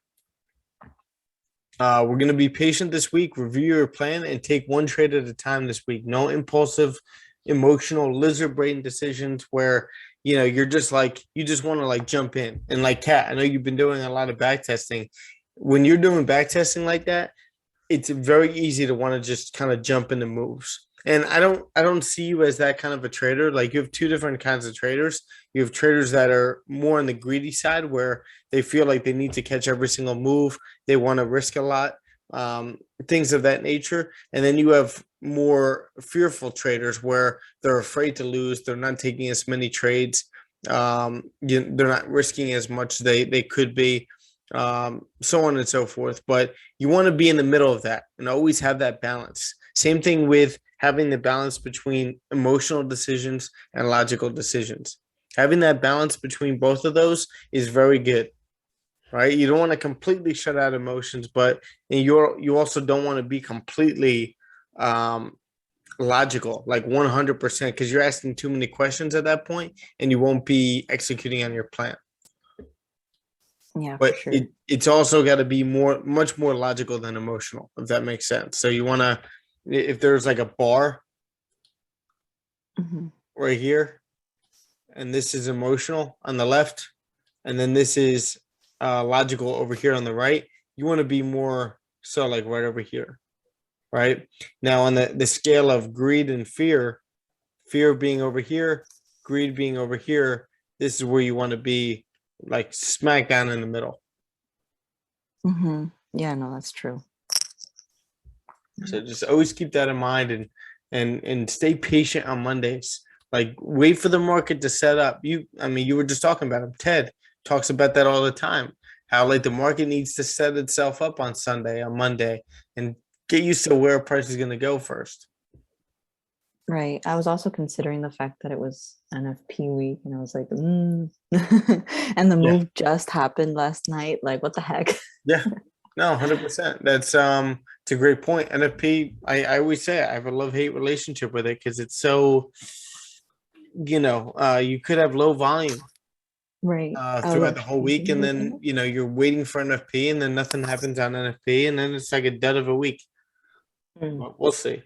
We're going to be patient this week, review your plan, and take one trade at a time this week. No impulsive, emotional, lizard brain decisions where, you know, you're just like, you just want to like jump in. And like Kat, I know you've been doing a lot of back testing. When you're doing back testing like that, it's very easy to want to just kind of jump into moves. And I don't see you as that kind of a trader. Like you have two different kinds of traders. You have traders that are more on the greedy side where they feel like they need to catch every single move. They want to risk a lot, things of that nature. And then you have more fearful traders where they're afraid to lose. They're not taking as many trades. They're not risking as much as they could be, so on and so forth. But you want to be in the middle of that and always have that balance. Same thing with having the balance between emotional decisions and logical decisions. Having that balance between both of those is very good, right? You don't want to completely shut out emotions, but you also don't want to be completely logical, like 100%, because you're asking too many questions at that point, and you won't be executing on your plan. Yeah, But for sure. it's also got to be much more logical than emotional, if that makes sense. So you want to, if there's like a bar Mhm. right here, and this is emotional on the left, and then this is logical over here on the right, you want to be more so like right over here, right? Now on the scale of greed and fear being over here, greed being over here, this is where you want to be, like smack down in the middle. Mhm. Yeah, no, that's true. So just always keep that in mind, and stay patient on Mondays. Like wait for the market to set up. I mean, you were just talking about him. Ted talks about that all the time. How like the market needs to set itself up on Sunday, on Monday, and get used to where price is going to go first. Right. I was also considering the fact that it was NFP week, and I was like, and the move just happened last night. Like, what the heck? Yeah. No, 100%. That's it's a great point. NFP, I always say I have a love-hate relationship with it because it's so, you could have low volume Right. I was throughout the actually whole week, thinking and about then that. you're waiting for NFP, and then nothing happens on NFP, and then it's like a dud of a week. Mm. But we'll see.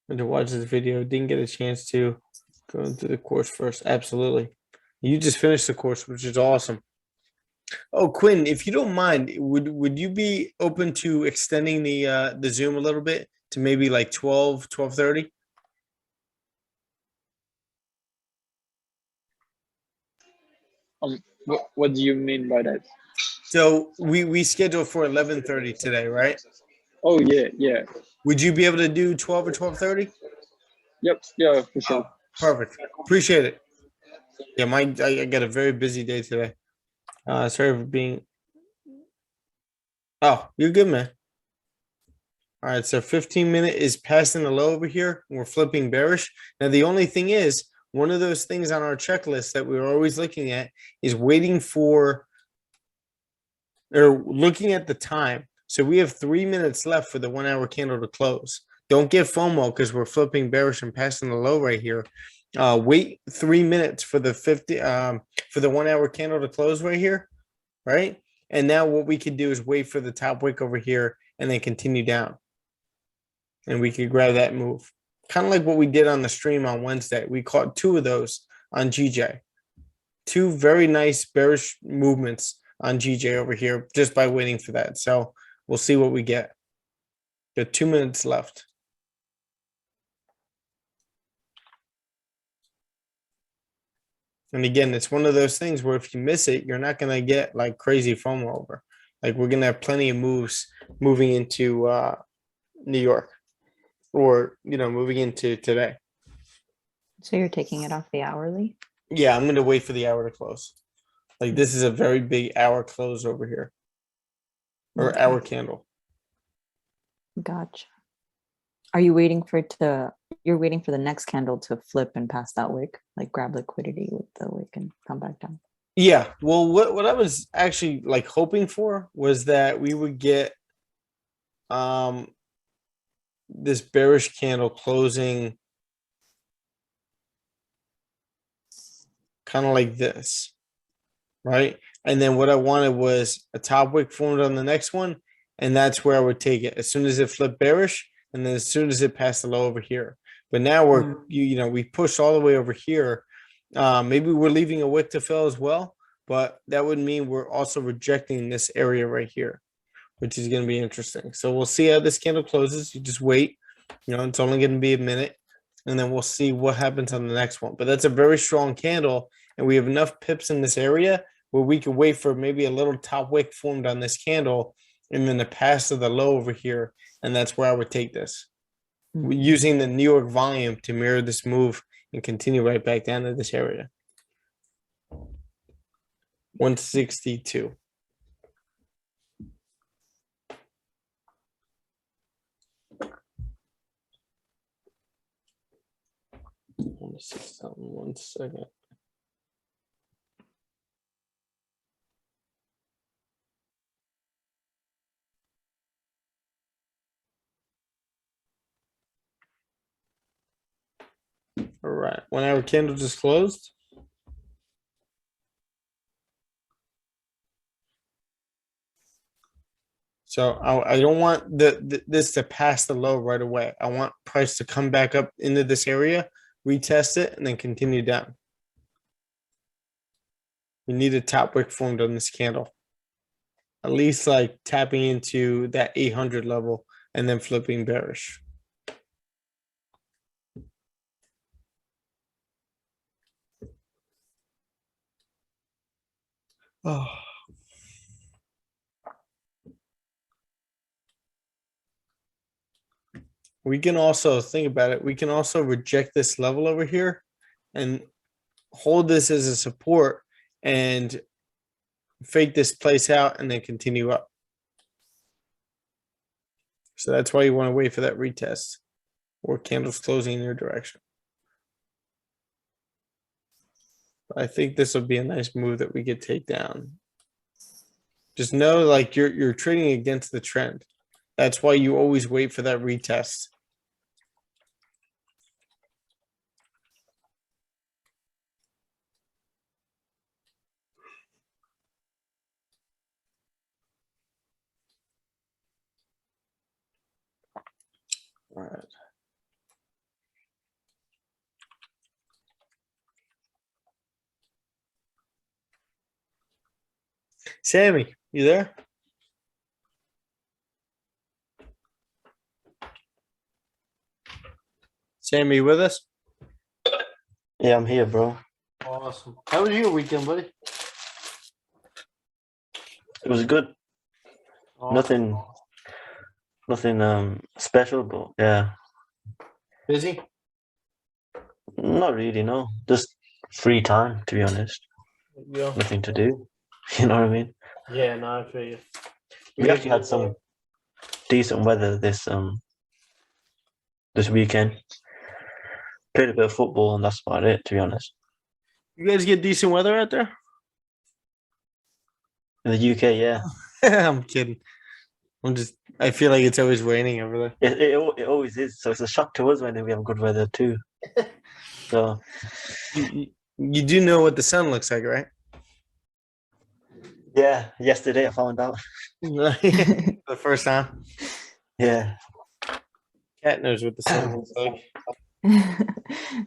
And to watch this video, didn't get a chance to go into the course first. Absolutely. You just finished the course, which is awesome. Oh, Quinn, if you don't mind, would you be open to extending the Zoom a little bit to maybe like 12:30? What do you mean by that? So we scheduled for 11:30 today, right? Oh yeah. Would you be able to do 12 or 12:30? Yep, yeah, for sure. Oh, perfect. Appreciate it. Yeah, I got a very busy day today. Sorry for being. Oh, you're good, man. All right, so 15-minute is passing the low over here. We're flipping bearish. Now, the only thing is, one of those things on our checklist that we're always looking at is waiting for, or looking at the time. So we have 3 minutes left for the 1 hour candle to close. Don't get FOMO because we're flipping bearish and passing the low right here. Wait 3 minutes for the 1 hour candle to close right here, right? And now what we could do is wait for the top wick over here and then continue down. And we could grab that move. Kind of like what we did on the stream on Wednesday. We caught 2 of those on GJ. 2 very nice bearish movements on GJ over here just by waiting for that. So we'll see what we get. Got 2 minutes left. And again, it's one of those things where if you miss it, you're not going to get like crazy FOMO over. Like we're going to have plenty of moves moving into New York or, moving into today. So you're taking it off the hourly? Yeah, I'm going to wait for the hour to close. Like this is a very big hour close over here. Or Okay. hour candle. Gotcha. Are you waiting for it to, you're waiting for the next candle to flip and pass that wick, like grab liquidity with the wick and come back down? Yeah. Well, what I was actually like hoping for was that we would get this bearish candle closing kind of like this, right? And then what I wanted was a top wick formed on the next one, and that's where I would take it as soon as it flipped bearish, and then as soon as it passed the low over here. But now we pushed all the way over here. Maybe we're leaving a wick to fill as well, but that would mean we're also rejecting this area right here, which is going to be interesting. So we'll see how this candle closes. You just wait. It's only going to be a minute, and then we'll see what happens on the next one. But that's a very strong candle, and we have enough pips in this area where we could wait for maybe a little top wick formed on this candle, and then the pass of the low over here, and that's where I would take this. Using the New York volume to mirror this move and continue right back down to this area. 162. me see something. 1 second. All right. 1 hour candle just closed. So I don't want this to pass the low right away. I want price to come back up into this area, retest it, and then continue down. We need a top wick formed on this candle. At least like tapping into that 800 level and then flipping bearish. Oh. We can also think about it. We can also reject this level over here and hold this as a support and fake this place out and then continue up. So that's why you want to wait for that retest or candles closing in your direction. I think this will be a nice move that we could take down. Just know like you're trading against the trend. That's why you always wait for that retest. All right. Sammy, you there? Sammy, you with us? Yeah, I'm here, bro. Awesome. How was your weekend, buddy? It was good. Awesome. Nothing special, but yeah, Busy? not really, no. Just free time, to be honest. Yeah. Nothing to do. You know what I mean? Yeah, no, I feel you. We actually had some decent weather this weekend. Played a bit of football and that's about it, to be honest. You guys get decent weather out there? In the UK, yeah. I'm kidding. I feel like it's always raining over there. It always is. So it's a shock to us when we have good weather too. So You do know what the sun looks like, right? yeah, yesterday I found out. The first time. Yeah. Cat knows what the sun looks like.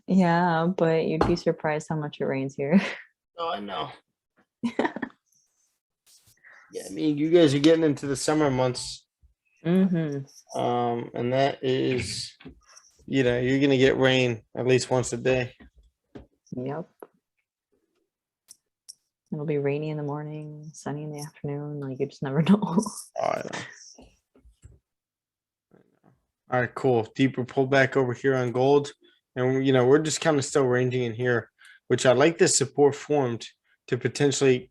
Yeah, but you'd be surprised how much it rains here. Oh, I know. Yeah, I mean, you guys are getting into the summer months. Mm-hmm. And that is, you're gonna get rain at least once a day. Yep. It'll be rainy in the morning, sunny in the afternoon. Like you just never know. Oh, I know. All right, cool. Deeper pullback over here on gold. And we're just kind of still ranging in here, which I like this support formed to potentially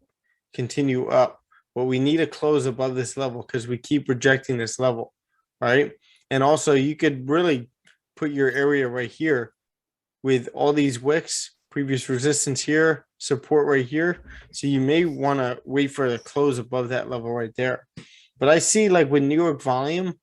continue up. But we need to close above this level because we keep rejecting this level, right? And also you could really put your area right here with all these wicks, previous resistance here, support right here. So you may want to wait for the close above that level right there. But I see like with New York volume,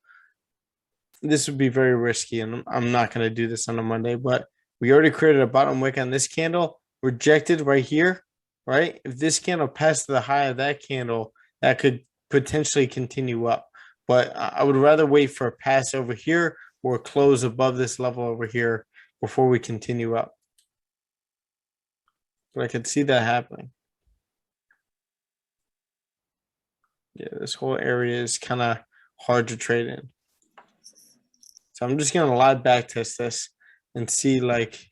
this would be very risky, and I'm not going to do this on a Monday, but we already created a bottom wick on this candle, rejected right here, right? If this candle passed the high of that candle, that could potentially continue up. But I would rather wait for a pass over here or close above this level over here before we continue up. But I could see that happening. Yeah, this whole area is kind of hard to trade in. So I'm just gonna live back test this and see like,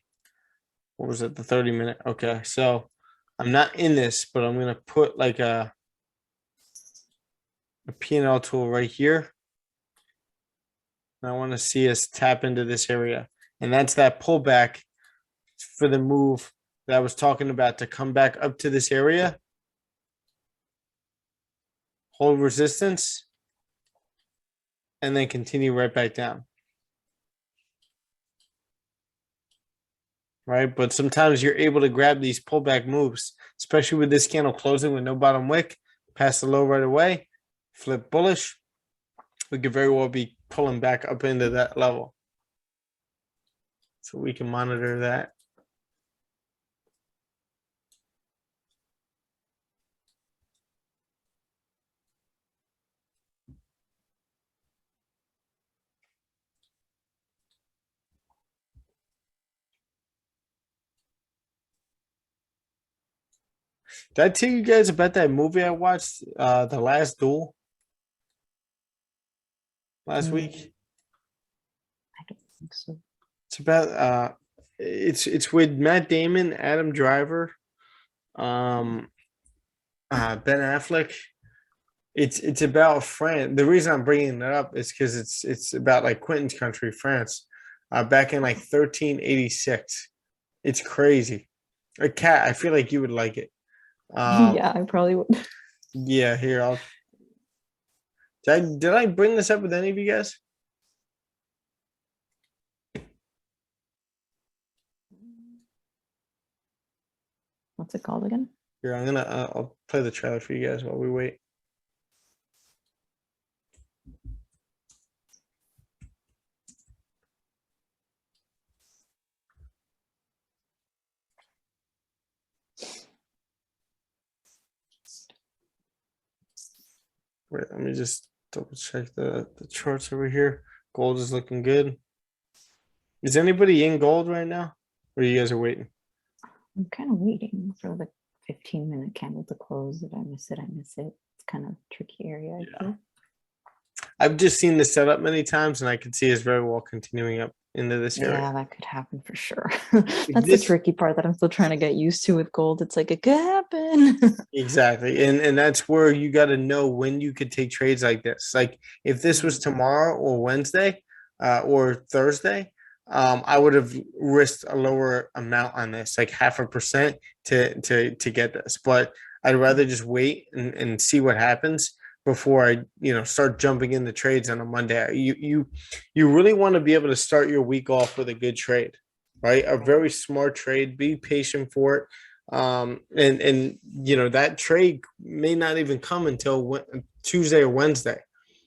what was it, the 30-minute? Okay, so I'm not in this, but I'm gonna put like a P&L tool right here. And I want to see us tap into this area. And that's that pullback for the move that I was talking about to come back up to this area. Hold resistance. And then continue right back down. right? But sometimes you're able to grab these pullback moves, especially with this candle closing with no bottom wick, pass the low right away, flip bullish. We could very well be pulling back up into that level. So we can monitor that. Did I tell you guys about that movie I watched, The Last Duel, last week? I don't think so. It's about it's with Matt Damon, Adam Driver, Ben Affleck. It's about France. The reason I'm bringing it up is because it's about like Quentin's country, France, back in like 1386. It's crazy. A cat. I feel like you would like it. Yeah, I probably would. Yeah. Here, I'll. Did I bring this up with any of you guys? What's it called again? Here, I'm gonna. I'll play the trailer for you guys while we wait. Wait, let me just double check the charts over here. Gold is looking good. Is anybody in gold right now? Or you guys are waiting? I'm kind of waiting for the 15-minute candle to close. If I miss it, I miss it. It's kind of tricky area. I Yeah. feel. I've just seen this set up many times, and I can see it's very well continuing up into this area. Yeah, that could happen for sure. That's the this- tricky part that I'm still trying to get used to with gold. It's like it could happen. Exactly. And that's where you got to know when you could take trades like this. Like if this was tomorrow or Wednesday or Thursday, I would have risked a lower amount on this, like 0.5% to get this. But I'd rather just wait and see what happens before I, start jumping into trades on a Monday. You really want to be able to start your week off with a good trade, right? A very smart trade. Be patient for it. And that trade may not even come until Tuesday or Wednesday,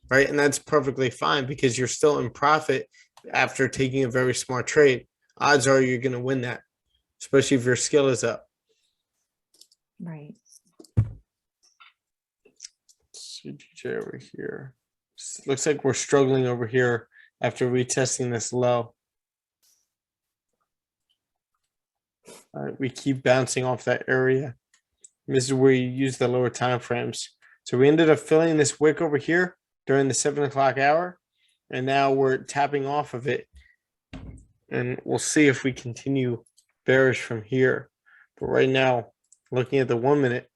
right? And that's perfectly fine because you're still in profit after taking a very smart trade. Odds are you're going to win that, especially if your skill is up. Right. CGJ over here. Looks like we're struggling over here after retesting this low. All right, we keep bouncing off that area. This is where you use the lower time frames. So we ended up filling this wick over here during the 7 o'clock hour, and now we're tapping off of it. And we'll see if we continue bearish from here. But right now, looking at the 1 minute,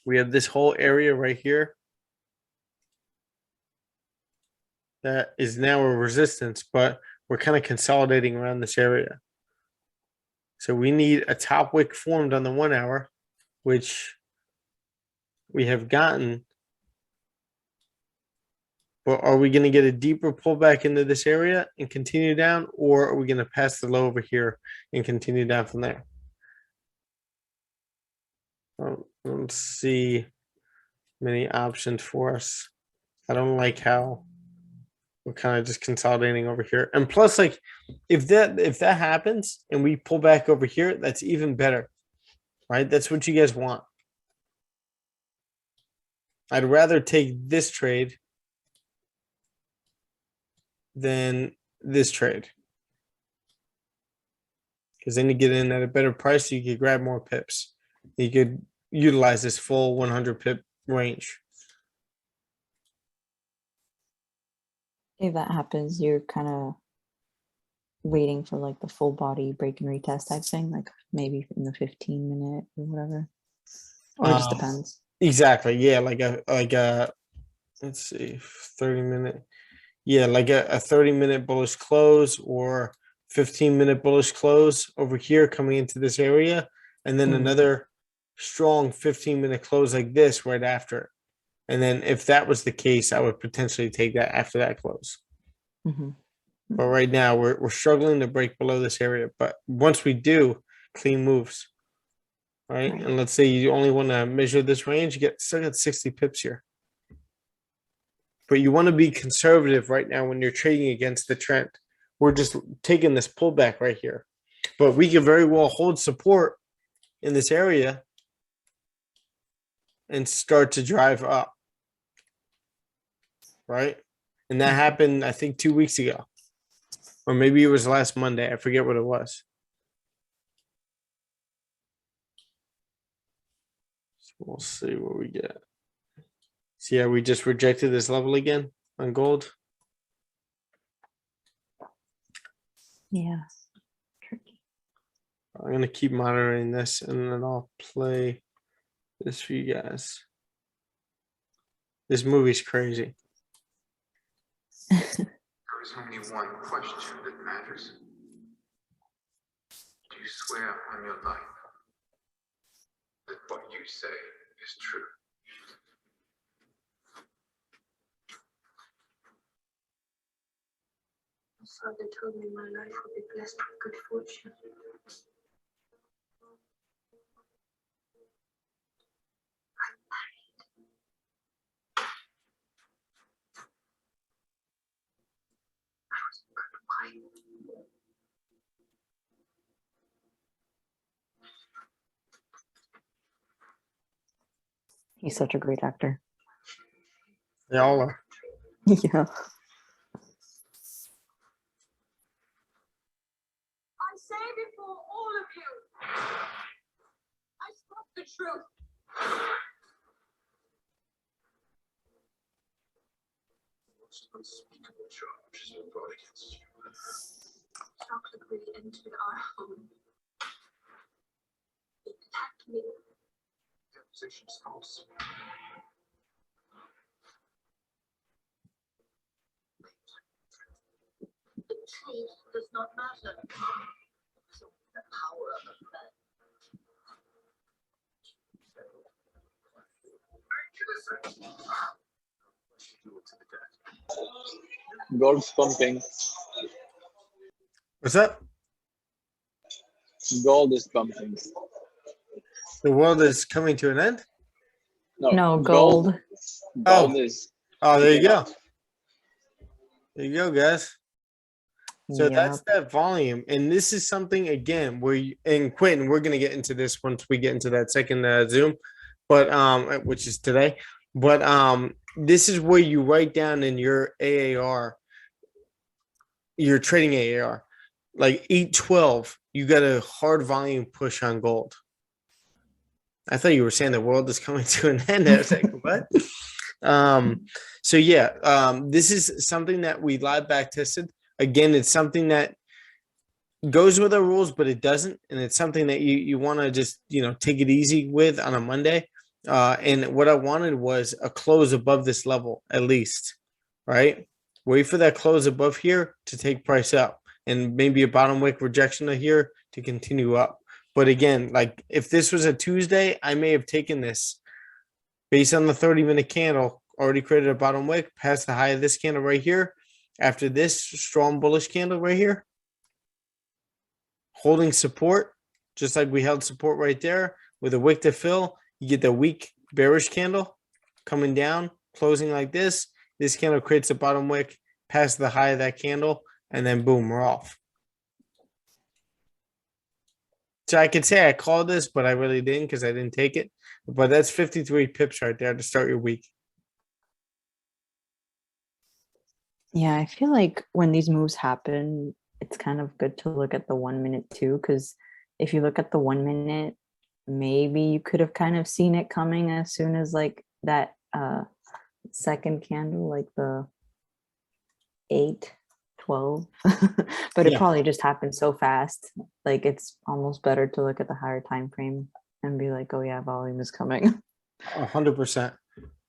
we have this whole area right here that is now a resistance, but we're kind of consolidating around this area. So we need a top wick formed on the 1 hour, which we have gotten. But are we going to get a deeper pullback into this area and continue down, or are we going to pass the low over here and continue down from there? Let's see many options for us. I don't like how we're kind of just consolidating over here. And plus, like, if that happens and we pull back over here, that's even better, right? That's what you guys want. I'd rather take this trade than this trade, because then you get in at a better price. So you could grab more pips. You could utilize this full 100 pip range. If that happens, you're kind of waiting for like the full body break and retest type thing, like maybe in the 15-minute or whatever, or it just depends. Exactly. Yeah, like a let's see, 30-minute. Yeah, like a 30-minute bullish close or 15-minute bullish close over here coming into this area, and then another strong 15-minute close like this right after it. And then if that was the case, I would potentially take that after that close. Mm-hmm. But right now we're struggling to break below this area. But once we do, clean moves. Right? Right. And let's say you only want to measure this range, you still got 60 pips here. But you want to be conservative right now when you're trading against the trend. We're just taking this pullback right here. But we could very well hold support in this area and start to drive up. Right? And that happened, I think, 2 weeks ago. Or maybe it was last Monday. I forget what it was. So we'll see what we get. See how we just rejected this level again on gold? Yeah. Tricky. I'm going to keep monitoring this and then I'll play this for you guys. This movie's crazy. There is only one question that matters. Do you swear on your life that what you say is true? My father told me my life would be blessed with good fortune. I'm married. I was a good wife. He's such a great actor. They all are. Yeah. I say before all of you, I spoke the truth. Most unspeakable charges were brought against you. Chocolate really entered our home. It attacked me. The accusation is false. The truth does not matter. So the power of that. Gold's pumping. What's up? Gold is pumping. The world is coming to an end? No, gold. Gold Oh. is. Oh, there you Yeah. go. There you go, guys. So that's Yep. that volume. And this is something, again, where you, and Quentin, we're going to get into this once we get into that second Zoom, but which is today. But this is where you write down in your AAR, your trading AAR, like 812, you got a hard volume push on gold. I thought you were saying the world is coming to an end. I was like, what? So yeah, this is something that we live back tested. Again, it's something that goes with our rules, but it doesn't. And it's something that you want to just, take it easy with on a Monday. And what I wanted was a close above this level, at least, right? Wait for that close above here to take price up and maybe a bottom wick rejection of here to continue up. But again, like if this was a Tuesday, I may have taken this based on the 30-minute candle, already created a bottom wick, past the high of this candle right here. After this strong bullish candle right here, holding support, just like we held support right there with a wick to fill, you get the weak bearish candle coming down, closing like this. This candle creates a bottom wick past the high of that candle, and then boom, we're off. So I could say I called this, but I really didn't because I didn't take it. But that's 53 pips right there to start your week. Yeah, I feel like when these moves happen, it's kind of good to look at the 1 minute too, because if you look at the 1 minute, maybe you could have kind of seen it coming as soon as like that second candle, like the 8-12. But it Yeah. probably just happened so fast. Like it's almost better to look at the higher time frame and be like, oh yeah, volume is coming. 100%.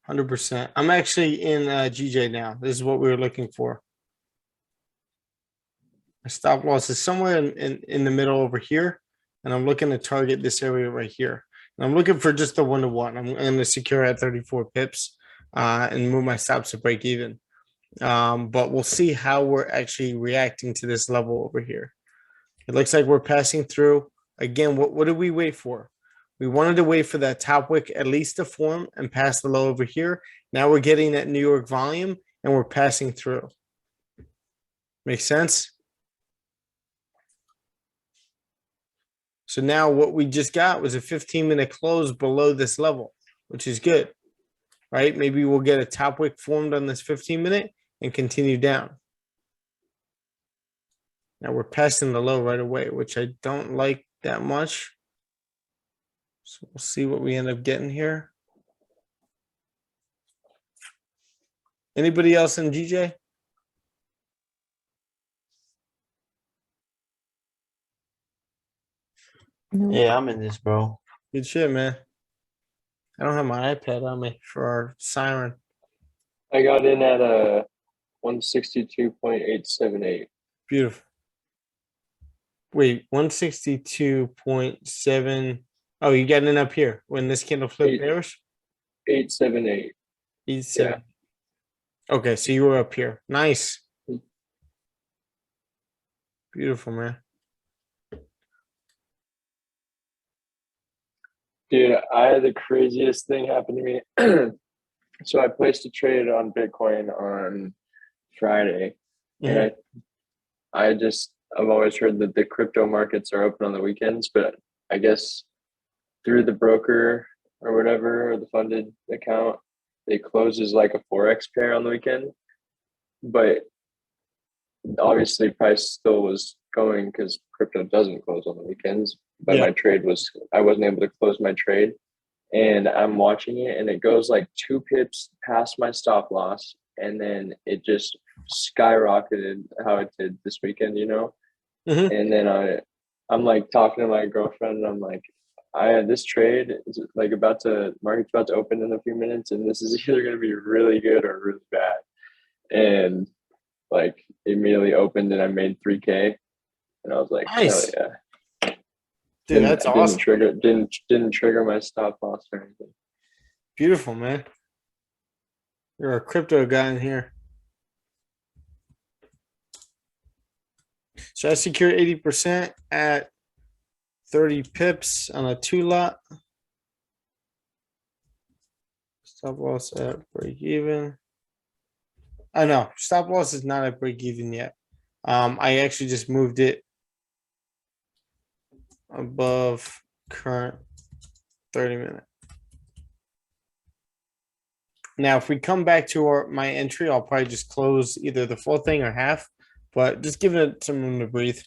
100%. I'm actually in GJ now. This is what we were looking for. My stop loss is somewhere in the middle over here. And I'm looking to target this area right here. And I'm looking for just the 1-to-1. I'm going to secure at 34 pips and move my stops to break even. But we'll see how we're actually reacting to this level over here. It looks like we're passing through. Again, what did we wait for? We wanted to wait for that top wick at least to form and pass the low over here. Now we're getting that New York volume and we're passing through. Makes sense? So now what we just got was a 15-minute close below this level, which is good, right? Maybe we'll get a top wick formed on this 15-minute and continue down. Now we're passing the low right away, which I don't like that much. So we'll see what we end up getting here. Anybody else in GJ? No. Yeah, I'm in this, bro. Good shit, man. I don't have my iPad on me for our siren. I got in at 162.878. Beautiful. Wait, 162.7. Oh, you got in up here when this candle flipped bearish? 878. 87. Okay, so you were up here. Nice. Beautiful, man. Dude, I had the craziest thing happen to me. So I placed a trade on Bitcoin on Friday, and I've always heard that the crypto markets are open on the weekends, but I guess through the broker or whatever, or the funded account, it closes like a Forex pair on the weekend. But obviously price still was going because crypto doesn't close on the weekends. But Yeah. I wasn't able to close my trade. And I'm watching it and it goes like 2 pips past my stop loss. And then it just skyrocketed how it did this weekend, you know? Mhm. And then I'm like talking to my girlfriend and I'm like, I had this trade is like market's about to open in a few minutes and this is either going to be really good or really bad. And like immediately opened and I made 3K and I was like, hell Nice. yeah. Dude, that's awesome. Didn't trigger my stop loss or anything. Beautiful, man. You're a crypto guy in here. So I secured 80% at 30 pips on a 2-lot. Stop loss at break even. I know stop loss is not at break even yet. I actually just moved it above current 30-minute. Now, if we come back to my entry, I'll probably just close either the full thing or half, but just giving it some room to breathe.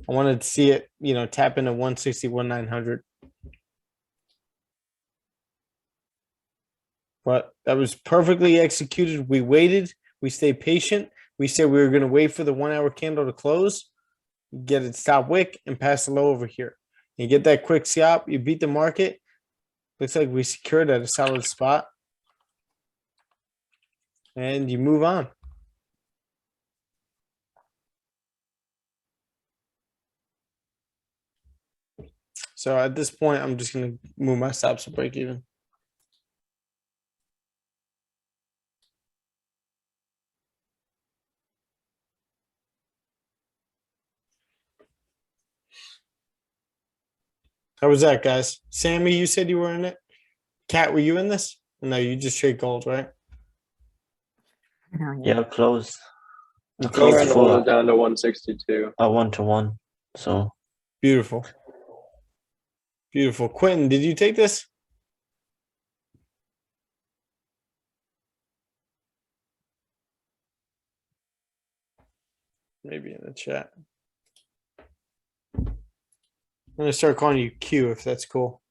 I wanted to see it, tap into 161,900. But that was perfectly executed. We waited. We stayed patient. We said we were going to wait for the 1-hour candle to close, get it stop wick, and pass the low over here. You get that quick scalp. You beat the market. Looks like we secured at a solid spot. And you move on. So at this point, I'm just going to move my stops to break even. How was that, guys? Sammy, you said you were in it. Kat, were you in this? No, you just trade gold, right? No, Yeah, close. You I'm closed trying it to hold full. it down to 162. A 1-to-1. So Beautiful. Beautiful. Quentin, did you take this? Maybe in the chat. I'm going to start calling you Q if that's cool.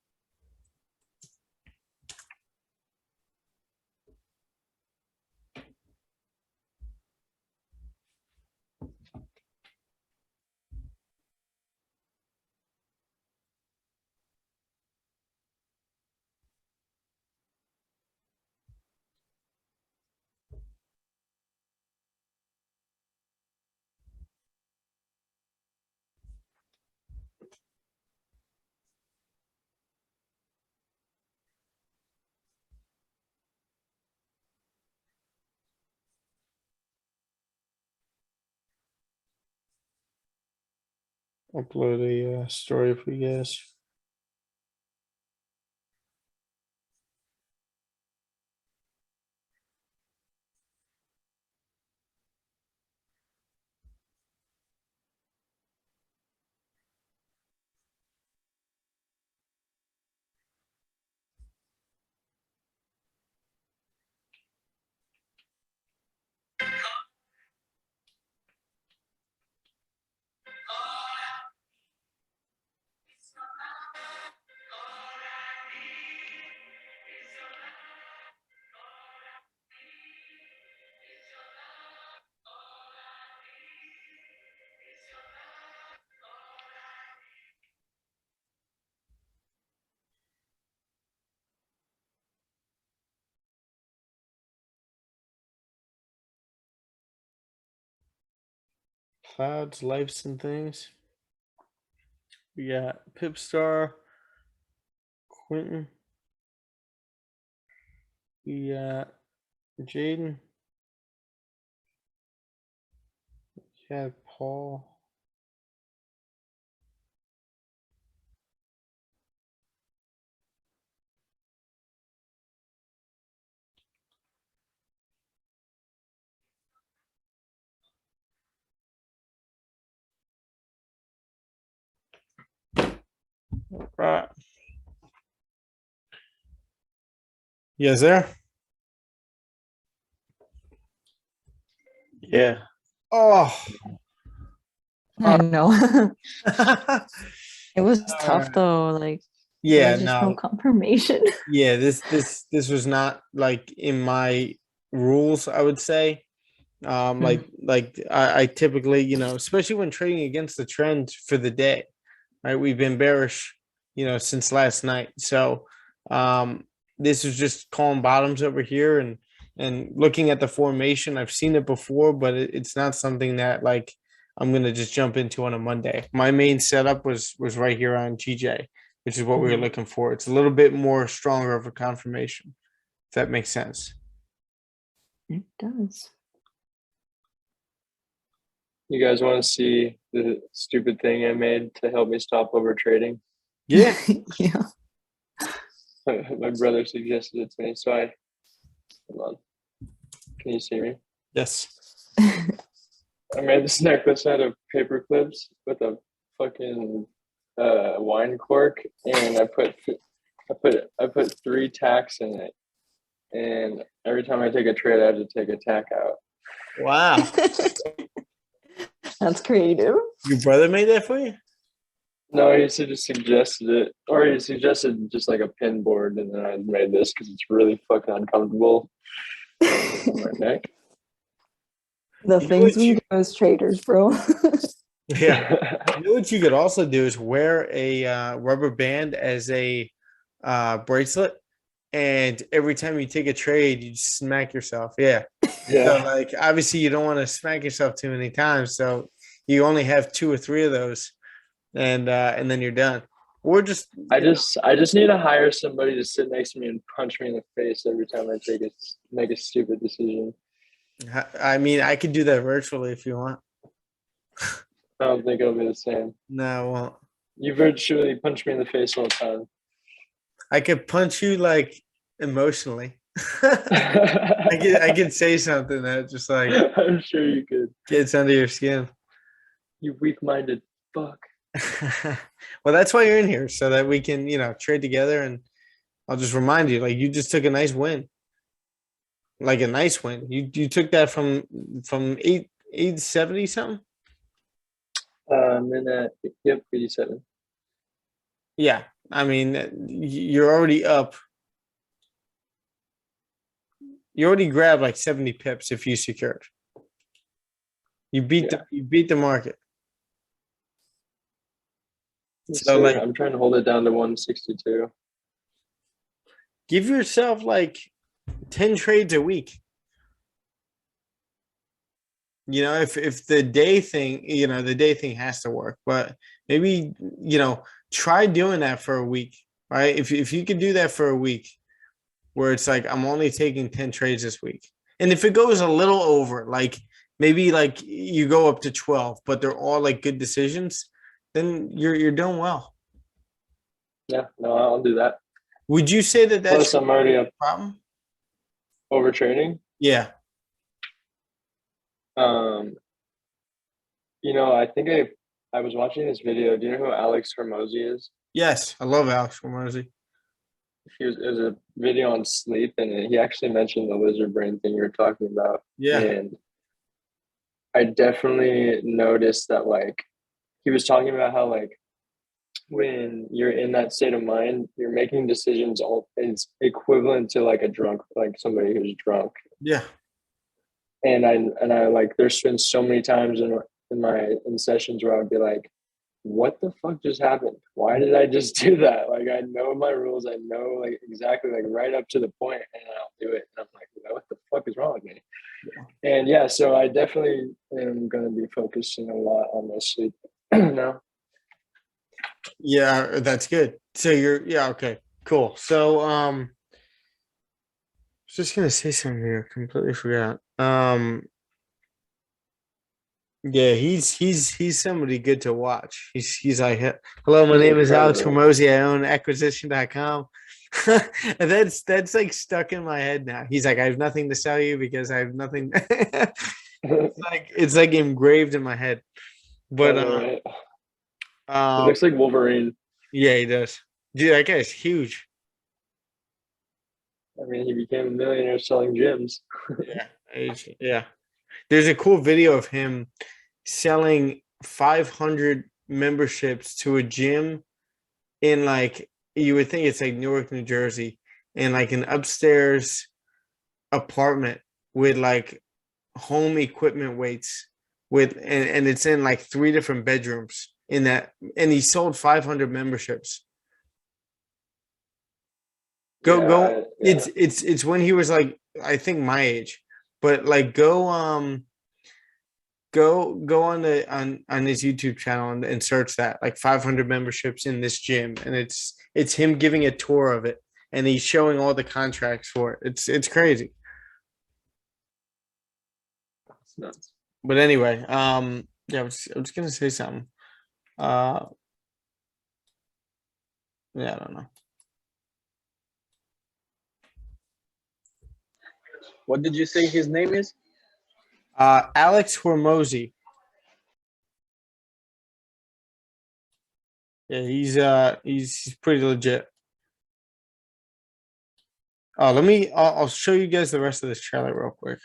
upload a story for you guys. Clouds, lives, and things. We got Pipstar, Quentin. We got Jaden. We got Paul. Right. You guys there? Yeah. Oh. I know. It was tough Alright. though. Like, Yeah, there's just no no. confirmation. Yeah, this was not like in my rules, I would say. Like I typically, you know, especially when trading against the trend for the day, right? We've been bearish, you know, since last night. So this is just calling bottoms over here and looking at the formation. I've seen it before, but it's not something that like I'm gonna just jump into on a Monday. My main setup was right here on GJ, which is what we were looking for. It's a little bit more stronger of a confirmation, if that makes sense. It does. You guys want to see the stupid thing I made to help me stop over trading? Yeah. Yeah. My brother suggested it to me, so hold on. Can you see me? Yes. I made this necklace out of paper clips with a fucking wine cork, and I put 3 tacks in it, and every time I take a trade, I have to take a tack out. Wow. That's creative. Your brother made that for you? No, he just suggested it, or he suggested just like a pin board, and then I made this because it's really fucking uncomfortable on my neck. The You know things what we you- do as traders, bro. Yeah. You know what you could also do is wear a rubber band as a bracelet, and every time you take a trade, you just smack yourself. Yeah. So like obviously you don't want to smack yourself too many times, so you only have 2 or 3 of those, and then you're done. Or just I just need to hire somebody to sit next to me and punch me in the face every time I make a stupid decision. I mean, I could do that virtually if you want. I don't think it'll be the same. No, I won't. You virtually punch me in the face all the time. I could punch you like emotionally. I could say something that just like I'm sure you could. gets under your skin. You weak-minded fuck. Well, that's why you're in here, so that we can, you know, trade together. And I'll just remind you, like you just took a nice win, like a nice win. You took that from 870 something. And then 87. Yeah, I mean, you're already up. You already grabbed like 70 pips if you secured. You beat the market. So like, I'm trying to hold it down to 162. give yourself like 10 trades a week. You know, if the day thing, you know, the day thing has to work, but maybe, you know, try doing that for a week, right? If you could do that for a week, where it's like I'm only taking 10 trades this week, and if it goes a little over, like maybe like you go up to 12, but they're all like good decisions, then you're doing well. Yeah, no, I'll do that. Would you say that that's Plus, I'm already up problem? overtraining. Yeah. I think I was watching this video. Do you know who Alex Hormozy is? Yes, I love Alex Ramosi. It was a video on sleep, and he actually mentioned the lizard brain thing you're talking about. Yeah. And I definitely noticed that, like, he was talking about how, like, when you're in that state of mind, you're making decisions. It's equivalent to like a drunk, like somebody who's drunk. Yeah. And I like, there's been so many times in sessions where I'd be like, what the fuck just happened? Why did I just do that? Like, I know my rules. I know, like, exactly, like, right up to the point, and I'll do it. And I'm like, what the fuck is wrong with me? Yeah. And yeah, so I definitely am going to be focusing a lot on my sleep now. Yeah, that's good. So okay, cool. So I was just gonna say something here, completely forgot. Yeah, he's somebody good to watch. He's like, hello, my name is Alex Hormozy. I own acquisition.com. And that's like stuck in my head now. He's like, I have nothing to sell you because I have nothing. It's like engraved in my head. But it looks like Wolverine. Yeah, he does. Dude, that guy's huge. I mean, he became a millionaire selling gyms. Yeah. There's a cool video of him selling 500 memberships to a gym in, like, you would think it's like Newark, New Jersey, in like an upstairs apartment with like home equipment weights and it's in like 3 different bedrooms in that, and he sold 500 memberships. Go. Yeah. It's when he was like, I think my age, but like go on his YouTube channel and search that, like 500 memberships in this gym, and it's him giving a tour of it, and he's showing all the contracts for it. It's crazy. That's nuts. But anyway, yeah, I was gonna say something. Yeah, I don't know. What did you say his name is? Alex Hormozy. Yeah, he's pretty legit. I'll show you guys the rest of this trailer real quick.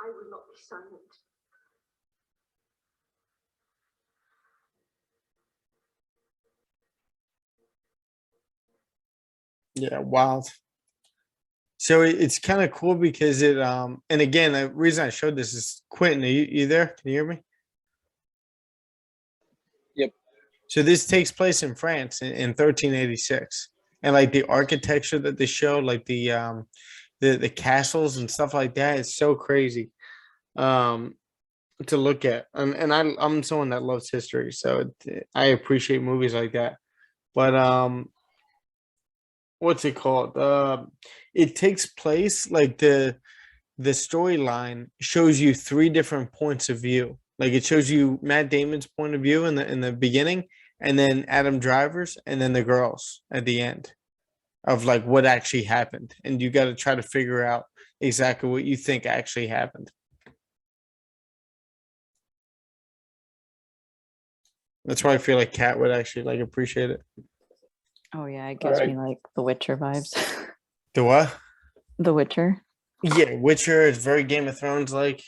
I will not be silent. Yeah, wild. So it's kind of cool because and again, the reason I showed this is Quentin. Are you there? Can you hear me? Yep. So this takes place in France in 1386, and like the architecture that they show, like the castles and stuff like that, is so crazy to look at. And I'm someone that loves history, so I appreciate movies like that. But what's it called? It takes place, like, the storyline shows you 3 different points of view. Like, it shows you Matt Damon's point of view in the beginning, and then Adam Driver's, and then the girls at the end, of like what actually happened. And you got to try to figure out exactly what you think actually happened. That's why I feel like Kat would actually like appreciate it. Oh yeah, it gives me like The Witcher vibes. The what? The Witcher. Yeah, Witcher is very Game of Thrones like.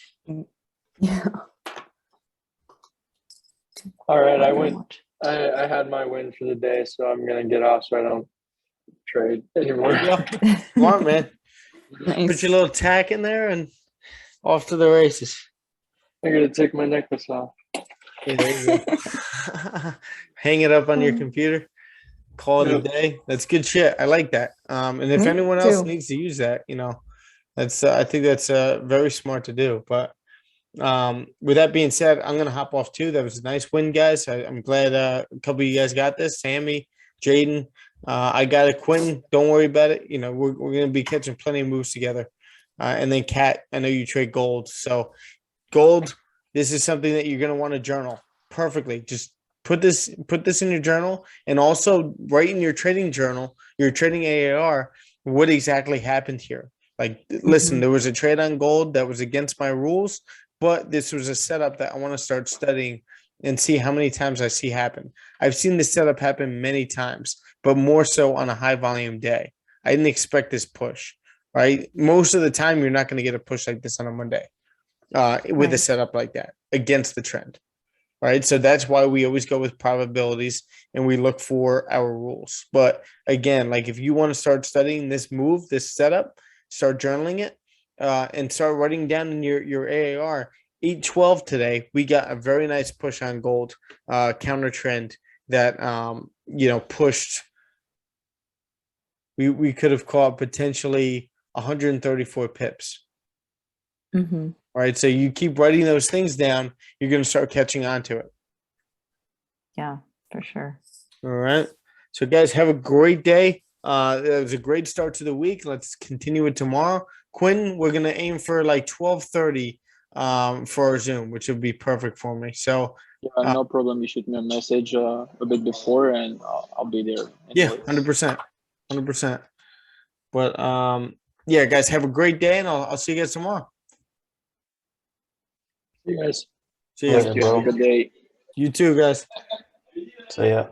Yeah. All right, I had my win for the day, so I'm gonna get off so I don't trade anymore. Yeah. Smart, man. Put Nice. your little tack in there and off to the races. I'm gonna take my necklace off. Yeah, there you go. Hang it up on your computer. Call it a Yep. day. That's good shit. I like that. And if Me anyone else too. needs to use that, that's I think that's very smart to do. But with that being said, I'm gonna hop off too. That was a nice win, guys. I'm glad a couple of you guys got this. Sammy, Jaden, I got it. Quentin, don't worry about it. We're gonna be catching plenty of moves together. And then Kat, I know you trade gold, so gold. This is something that you're gonna want to journal perfectly. Just put this in your journal, and also write in your trading journal, your trading AAR, what exactly happened here. Like, listen, there was a trade on gold that was against my rules, but this was a setup that I want to start studying and see how many times I see happen. I've seen this setup happen many times, but more so on a high volume day. I didn't expect this push, right? Most of the time, you're not going to get a push like this on a Monday with a Right. setup like that against the trend, right? So that's why we always go with probabilities and we look for our rules. But again, like if you want to start studying this move, this setup, start journaling it and start writing down in your AAR. 812 today, we got a very nice push on gold counter trend that pushed. We could have caught potentially 134 pips. Mm-hmm. Right. So you keep writing those things down, you're going to start catching on to it. Yeah, for sure. All right. So guys, have a great day. It was a great start to the week. Let's continue it tomorrow. Quinn, we're going to aim for like 12:30 for our Zoom, which would be perfect for me. So Yeah, no problem. You shoot me a message a bit before, and I'll be there. yeah, anyways. 100%. But yeah, guys, have a great day, and I'll see you guys tomorrow. You guys. See ya. Later, Thank you. Have a bro. good day. You too, guys. So yeah.